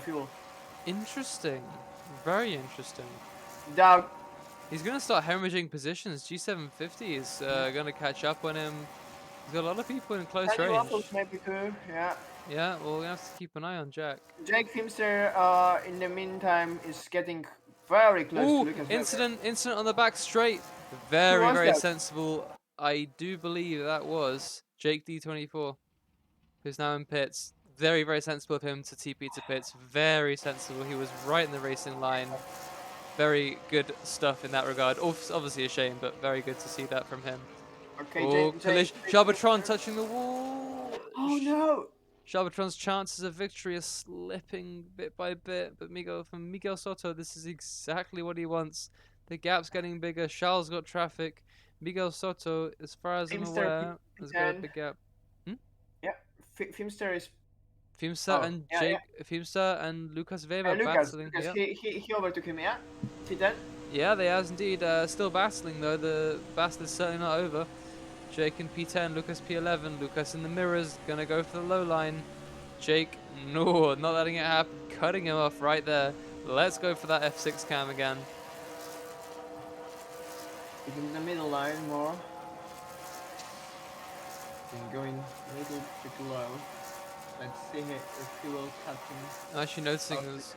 fuel. Interesting. Very interesting. Doubt. He's going to start hemorrhaging positions. G750 is going to catch up on him. He's got a lot of people in close Tiny range. Waffles maybe too. Yeah. Yeah, well, we have to keep an eye on Jack. Jake Filmster, in the meantime, is getting very close to Ooh, Lucas. incident on the back straight. Who Very, was very that? sensible. I do believe that was Jake D24, who's now in pits. Very, very sensible of him to TP to pits. Very sensible. He was right in the racing line. Very good stuff in that regard. Obviously a shame, but very good to see that from him. Okay, Oh, Jake collision. fixing Sharbatron there. touching the wall. Oh no! Sharbatron's chances of victory are slipping bit by bit, but from Miguel Soto, this is exactly what he wants. The gap's getting bigger. Charles got traffic. Miguel Soto, as far as I'm Filmster aware, has got a P10. big gap. Hmm? Yeah, Filmster is. Fimsa Oh, and yeah, yeah. Fimsa and Lucas Weber Lucas, battling. Lucas, Yep. he overtook him. Yeah, P10. Yeah, they has indeed. Still battling though. The battle is certainly not over. Jake in P10, Lucas P11. Lucas in the mirrors, gonna go for the low line. Jake, no, not letting it happen. Cutting him off right there. Let's go for that F6 cam again. He's in the middle line more. And going a little bit low. Let's see if he will cut him I'm actually noticing off. this.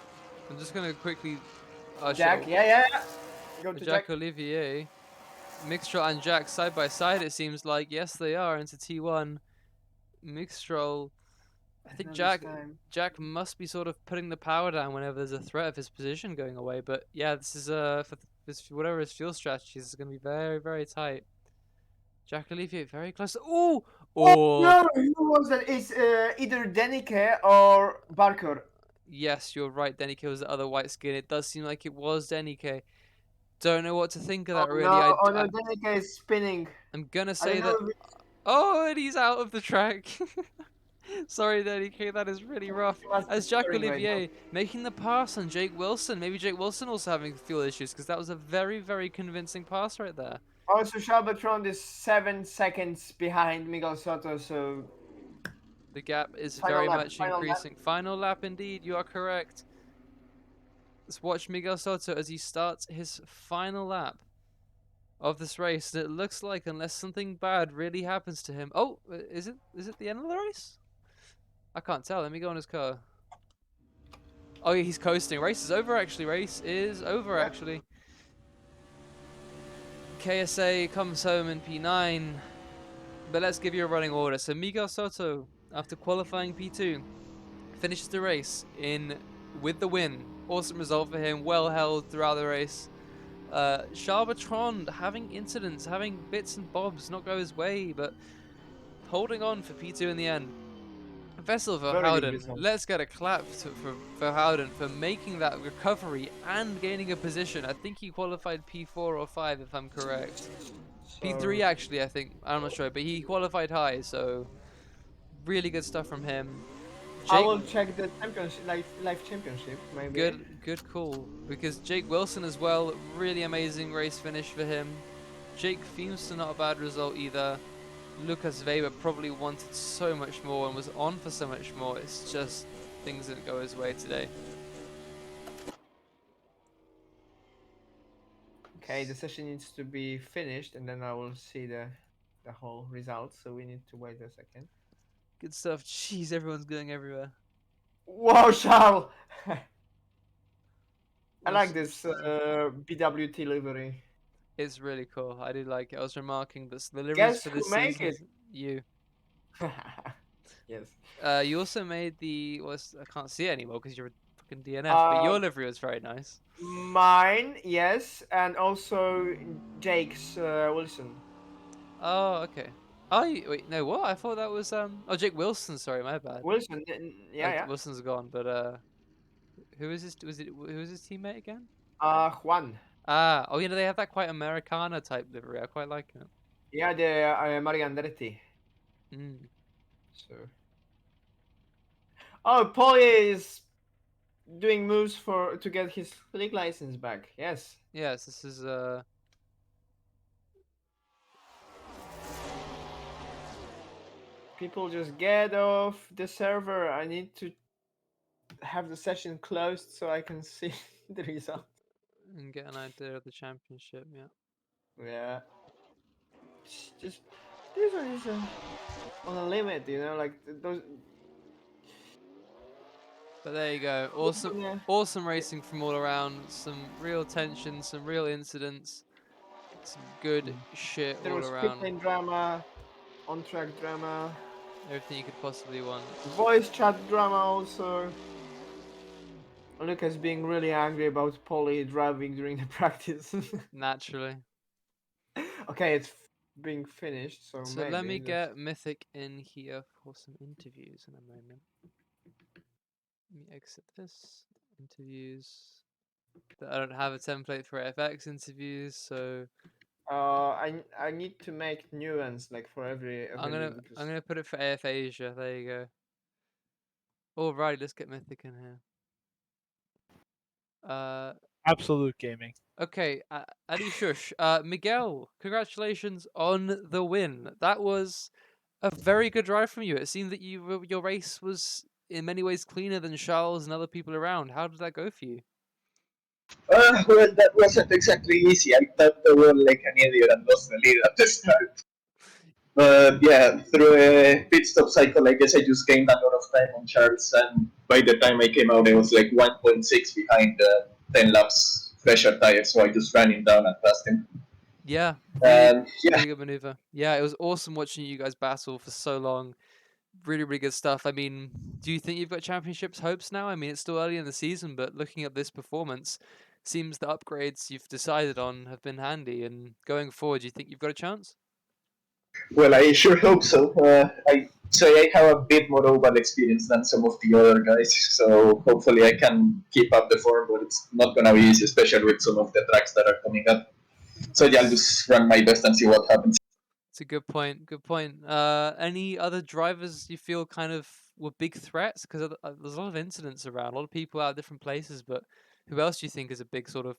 I'm just gonna quickly Jack, show yeah. Go to Jack. Jack Olivier. Mixtrol and Jack side by side, it seems like. Yes, they are into T1. Mixtrol. I think Not this time. Jack must be sort of putting the power down whenever there's a threat of his position going away. But yeah, this is for this whatever his fuel strategy is going to be very very tight. Jack Olivier very close. Ooh, Oh oh no! Who was that? It's either Denike or Barker. yes, you're right. Denny kills the other white skin. It does seem like it was Denny K. Don't know what to think of Oh that really. no! Oh no! Denike is spinning. I'm gonna I don't say know that. if Oh, and he's out of the track. Sorry, Danny K, that is really rough. he must be As Jack scoring right now. Olivier making the pass on Jake Wilson. Maybe Jake Wilson also having fuel issues because that was a very, very convincing pass right there. Also, Shalbatron is 7 seconds behind Miguel Soto, so The gap is final very lap, much final lap. increasing. Final lap indeed, you are correct. Let's watch Miguel Soto as he starts his final lap of this race. And it looks like unless something bad really happens to him. Oh, is it the end of the race? I can't tell. Let me go on his car. Oh, yeah, he's coasting. Race is over, actually. Race is over, Yeah. actually. KSA comes home in P9. But let's give you a running order. So Miguel Soto, after qualifying P2, finishes the race with the win. Awesome result for him. Well held throughout the race. Charbatron having incidents, having bits and bobs not go his way, but holding on for P2 in the end. Vessel Very good Verhouden, result. let's get a clap for Verhouden for making that recovery and gaining a position. I think he qualified P4 or 5 if I'm correct. So P3 actually, I think. I'm not sure, but he qualified high, so really good stuff from him. I Jake, will check the championship, life championship, maybe. good call. Because Jake Wilson as well, really amazing race finish for him. Jake Feemster, not a bad result either. Lucas Weber probably wanted so much more and was on for so much more. It's just things didn't go his way today. Okay, the session needs to be finished, and then I will see the whole results. So we need to wait a second. Good stuff. Jeez, everyone's going everywhere. Wow, Charles! I like Awesome this stuff. BWT livery. It's really cool. I do like it. I was remarking that the deliveries Guess for who this make it? season's you. Yes. You also made the I can't see it anymore because you're a fucking DNF, but Uh, your livery was very nice. Mine, yes, and also Jake's Wilson. Oh, okay. Oh, wait, no, what? I thought that was oh, Jake Wilson. Sorry, my bad. Wilson, yeah, yeah. Wilson's gone, but who is his? Who was his teammate again? Juan. Ah, oh, they have that quite Americana type livery. I quite like it. Yeah, the Mario Andretti. Mm. So. Oh, Polly is doing moves to get his league license back. Yes. Yes, this is People just get off the server. I need to have the session closed so I can see the result. and get an idea of the championship. Yeah. Yeah. Just this one is on a limit, like those. But there you go. Yeah. Awesome racing from all around. Some real tension, some real incidents, some good shit There all was pit around. lane drama, on track drama, Everything you could possibly want. voice chat drama also. Lucas being really angry about Polly driving during the practice. Naturally. Okay, it's being finished, so So let me maybe that's... get Mythic in here for some interviews in a moment. Let me exit this. Interviews. I don't have a template for AFX interviews, so I need to make new ones like for every league because... I'm gonna put it for AF Asia. There you go. Alright, let's get Mythic in here. Absolute gaming. Okay, Ali Shush. Miguel, congratulations on the win. That was a very good drive from you. It seemed that your race was in many ways cleaner than Charles and other people around. How did that go for you? Well, that wasn't exactly easy. I thought I was like an idiot and lost the lead at the start. But yeah, through a pit stop cycle, I guess I just gained a lot of time on Charles, and by the time I came out, I was like 1.6 behind 10 laps fresher tires, so I just ran him down and passed him. Yeah, And yeah, really good maneuver. Yeah, it was awesome watching you guys battle for so long. Really good stuff. I mean, do you think you've got championships hopes now? I mean, it's still early in the season, but looking at this performance, seems the upgrades you've decided on have been handy. And going forward, do you think you've got a chance? well, I sure hope so. I say I have a bit more oval experience than some of the other guys, so hopefully I can keep up the form, but it's not going to be easy, especially with some of the tracks that are coming up. So yeah, I'll just run my best and see what happens. It's a good point. Good point. Any other drivers you feel kind of were big threats? Because there's a lot of incidents around, a lot of people out of different places. But who else do you think is a big sort of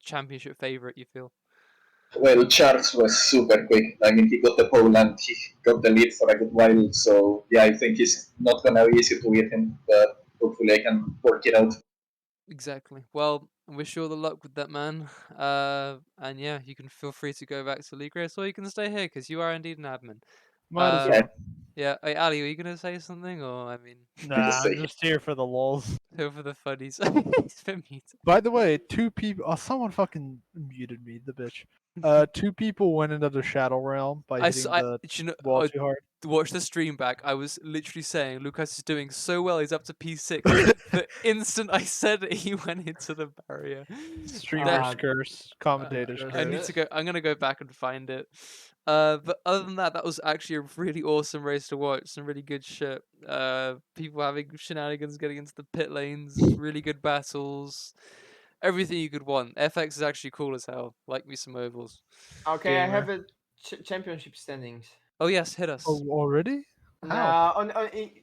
championship favorite? You feel? Well, Charles was super quick. I mean, he got the pole and he got the lead for a good while. So yeah, I think it's not gonna be easy to beat him, but hopefully I can work it out. Exactly. Well, I wish you all the luck with that, man. And yeah, you can feel free to go back to League Race, or you can stay here because you are indeed an admin. Might as Yeah, well. Yeah. Hey, Ali, are you gonna say something, or I mean, Nah, I'm just here for the lulz. over the funnies? He's been muted. By the way, two people. Oh, someone fucking muted me, the bitch. Two people went into the Shadow Realm by hitting the You know, wall too hard. watch the stream back. I was literally saying Lucas is doing so well. He's up to P6. The instant I said it, he went into the barrier. Streamer's curse, commentator's I need curse. to go. I'm gonna go back and find it. But other than that, that was actually a really awesome race to watch. Some really good shit. People having shenanigans, getting into the pit lanes. Really good battles. Everything you could want. FX is actually cool as hell. Like me some ovals. Okay, I have a championship standings. Oh yes, hit us. Oh, already? How?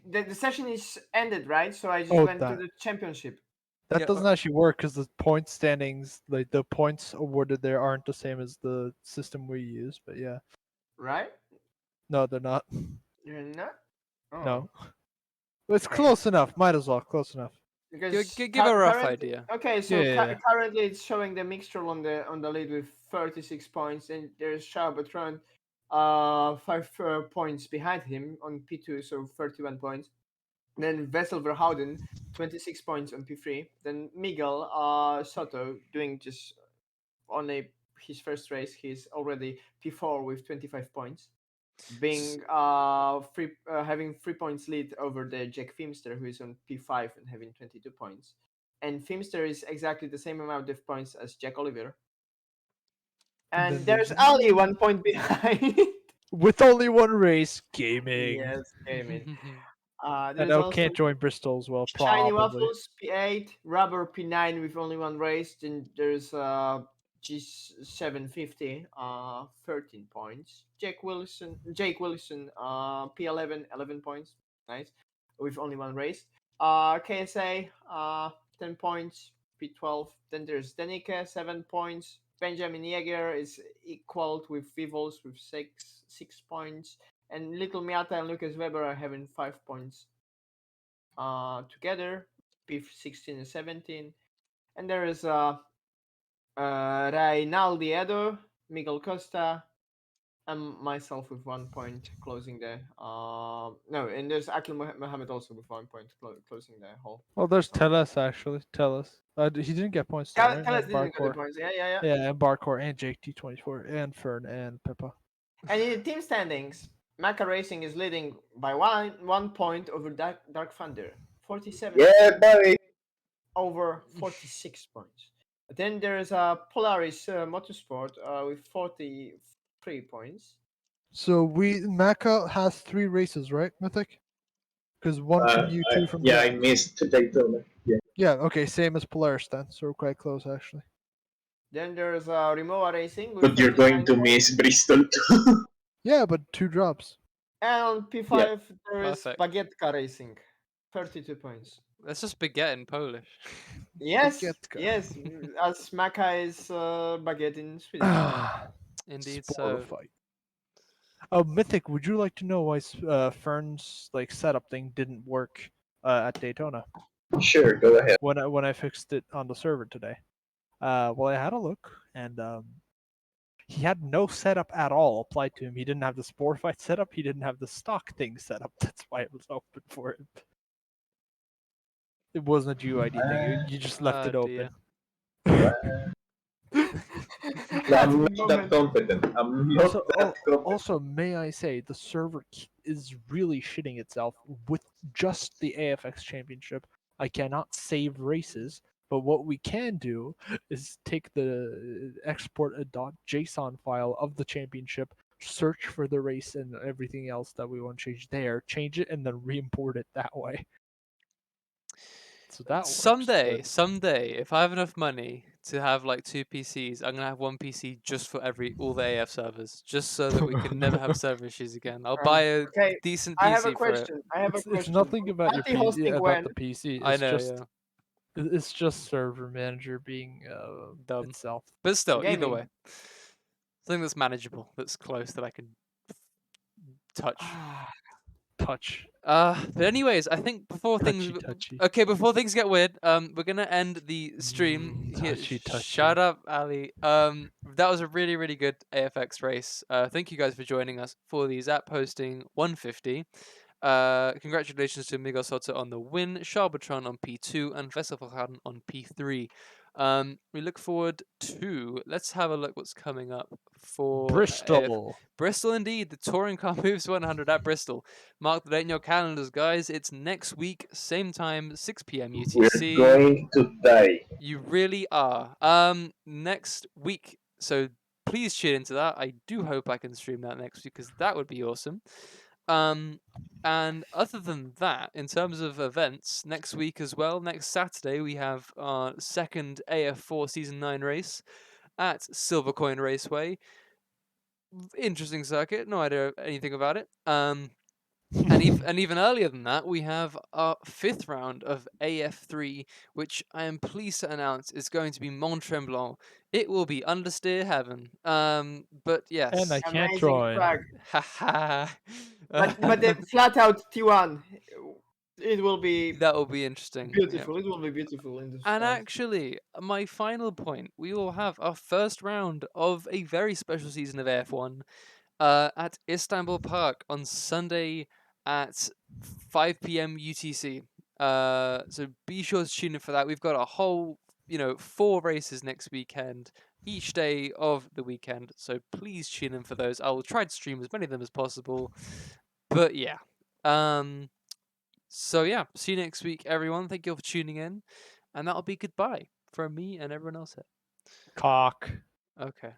The session is ended, right? So I just Oh, went to that. the championship, That Yeah, doesn't actually work because the point standings, like the points awarded there, aren't the same as the system we use. But yeah, right? no, they're not. You're not? Oh, No, it's okay. close enough. Might as well. Close enough. Because give a rough currently, idea. okay, so Yeah. currently it's showing the mixture on the lead with 36 points, and there's Charbatron, 5 points behind him on P2, so 31 points. Then Vessel Verhouden, 26 points on P3. Then Miguel Soto doing just only his first race. He's already P4 with 25 points, being having 3 points lead over the Jack Filmster, who is on P5 and having 22 points. And Filmster is exactly the same amount of points as Jack Oliver. And Then there's Ali 1 point behind. with only one race, gaming. Yes, gaming. And There's now also can't join Bristol as well, Shiny probably. Waffles P8, Rubber P9 with only one race. Then there's G750, 13 points. Jake Wilson, P11, 11 points. Nice, with only one race. KSA, 10 points. P12. Then there's Danica, 7 points. Benjamin Yeager is equal with Vivos with 6 points. And Little Miata and Lucas Weber are having 5 points together, P16 and 17. And there is Reinaldi Edo, Miguel Costa, and myself with 1 point closing the no, and there's Akil Mohammed also with 1 point closing the whole. Well, there's Teles actually. Teles. He didn't get points though, right? Teles And didn't get the Barcor. points. Yeah. Yeah, and Barcor and Jake T24 and Fern and Pippa. And in the team standings, Maca Racing is leading by 1 point over Dark Thunder, 47 Yeah, buddy. over 46 points. Then there is Polaris Motorsport with 43 points. So Mecca has 3 races, right, Mythic? Because one from you, 2 from yeah, I Jack. missed Daytona. Yeah. Yeah, okay, same as Polaris then. So we're quite close actually. Then there's Rimowa Racing with But you're going 39 to points. miss Bristol too. Yeah, but 2 drops. And on P5 Yeah. there is Perfect. Bagietka Racing, 32 points. Let's just baguette in Polish. Yes, Bagietka. yes, as Maka is baguette in Swedish. Ah, Indeed spoil the so. fight. Mythic, would you like to know why Fern's like setup thing didn't work at Daytona Sure, go ahead. when I fixed it on the server today? Well, I had a look, and he had no setup at all applied to him. He didn't have the sport fight setup. He didn't have the stock thing set up. That's why it was open for him. It wasn't a UID thing. You just left it open. I'm not that competent. I'm not So, that competent. also, may I say, the server is really shitting itself with just the AFX Championship. I cannot save races, but what we can do is take the export a .json file of the championship, search for the race and everything else that we want to change there, change it, and then re-import it that way. So that works. Someday, if I have enough money to have like 2 PCs, I'm gonna have 1 PC just for all the AF servers, just so that we can never have server issues again. I'll buy a Okay, decent I have a PC for it. question. I have a It's question. nothing about your Hosting about when? the PC. I It's know, just yeah, it's just server manager being dumb. itself. But still, either Gaming. way, something that's manageable, that's close, that I can touch. Touch. But anyways, I think before things Touchy. before things get weird, we're gonna end the stream here. Touchy. Shut up, Ali. That was a really, really good AFX race. Thank you guys for joining us for the Zap hosting 150. Congratulations to Miguel Soto on the win, Sharbatron on P2, and Veselverhagen on P3. We look forward to. Let's have a look what's coming up for Bristol. Bristol. Indeed, the touring car moves 100 at Bristol. Mark the date in your calendars, guys. It's next week, same time, 6 p.m. We're UTC. going to die. You really are. Next week. So please tune into that. I do hope I can stream that next week because that would be awesome. And other than that, in terms of events, next week as well, next Saturday, we have our second AF4 Season 9 race at Silvercoin Raceway. Interesting circuit, no idea anything about it. And even earlier than that, we have our 5th round of AF3, which I am pleased to announce is going to be Mont Tremblant. It will be understeer heaven. But yes. And I can't Amazing join. track. Haha. But the flat out T1, it will be That will be interesting. beautiful. It will be beautiful in the And stars. actually, my final point, we will have our first round of a very special season of F1 at Istanbul Park on Sunday at 5 p.m. UTC. So be sure to tune in for that. We've got a whole, 4 races next weekend, each day of the weekend. So please tune in for those. I will try to stream as many of them as possible. But yeah. So yeah, see you next week, everyone. Thank you all for tuning in. And that'll be goodbye from me and everyone else here. Cock. Okay.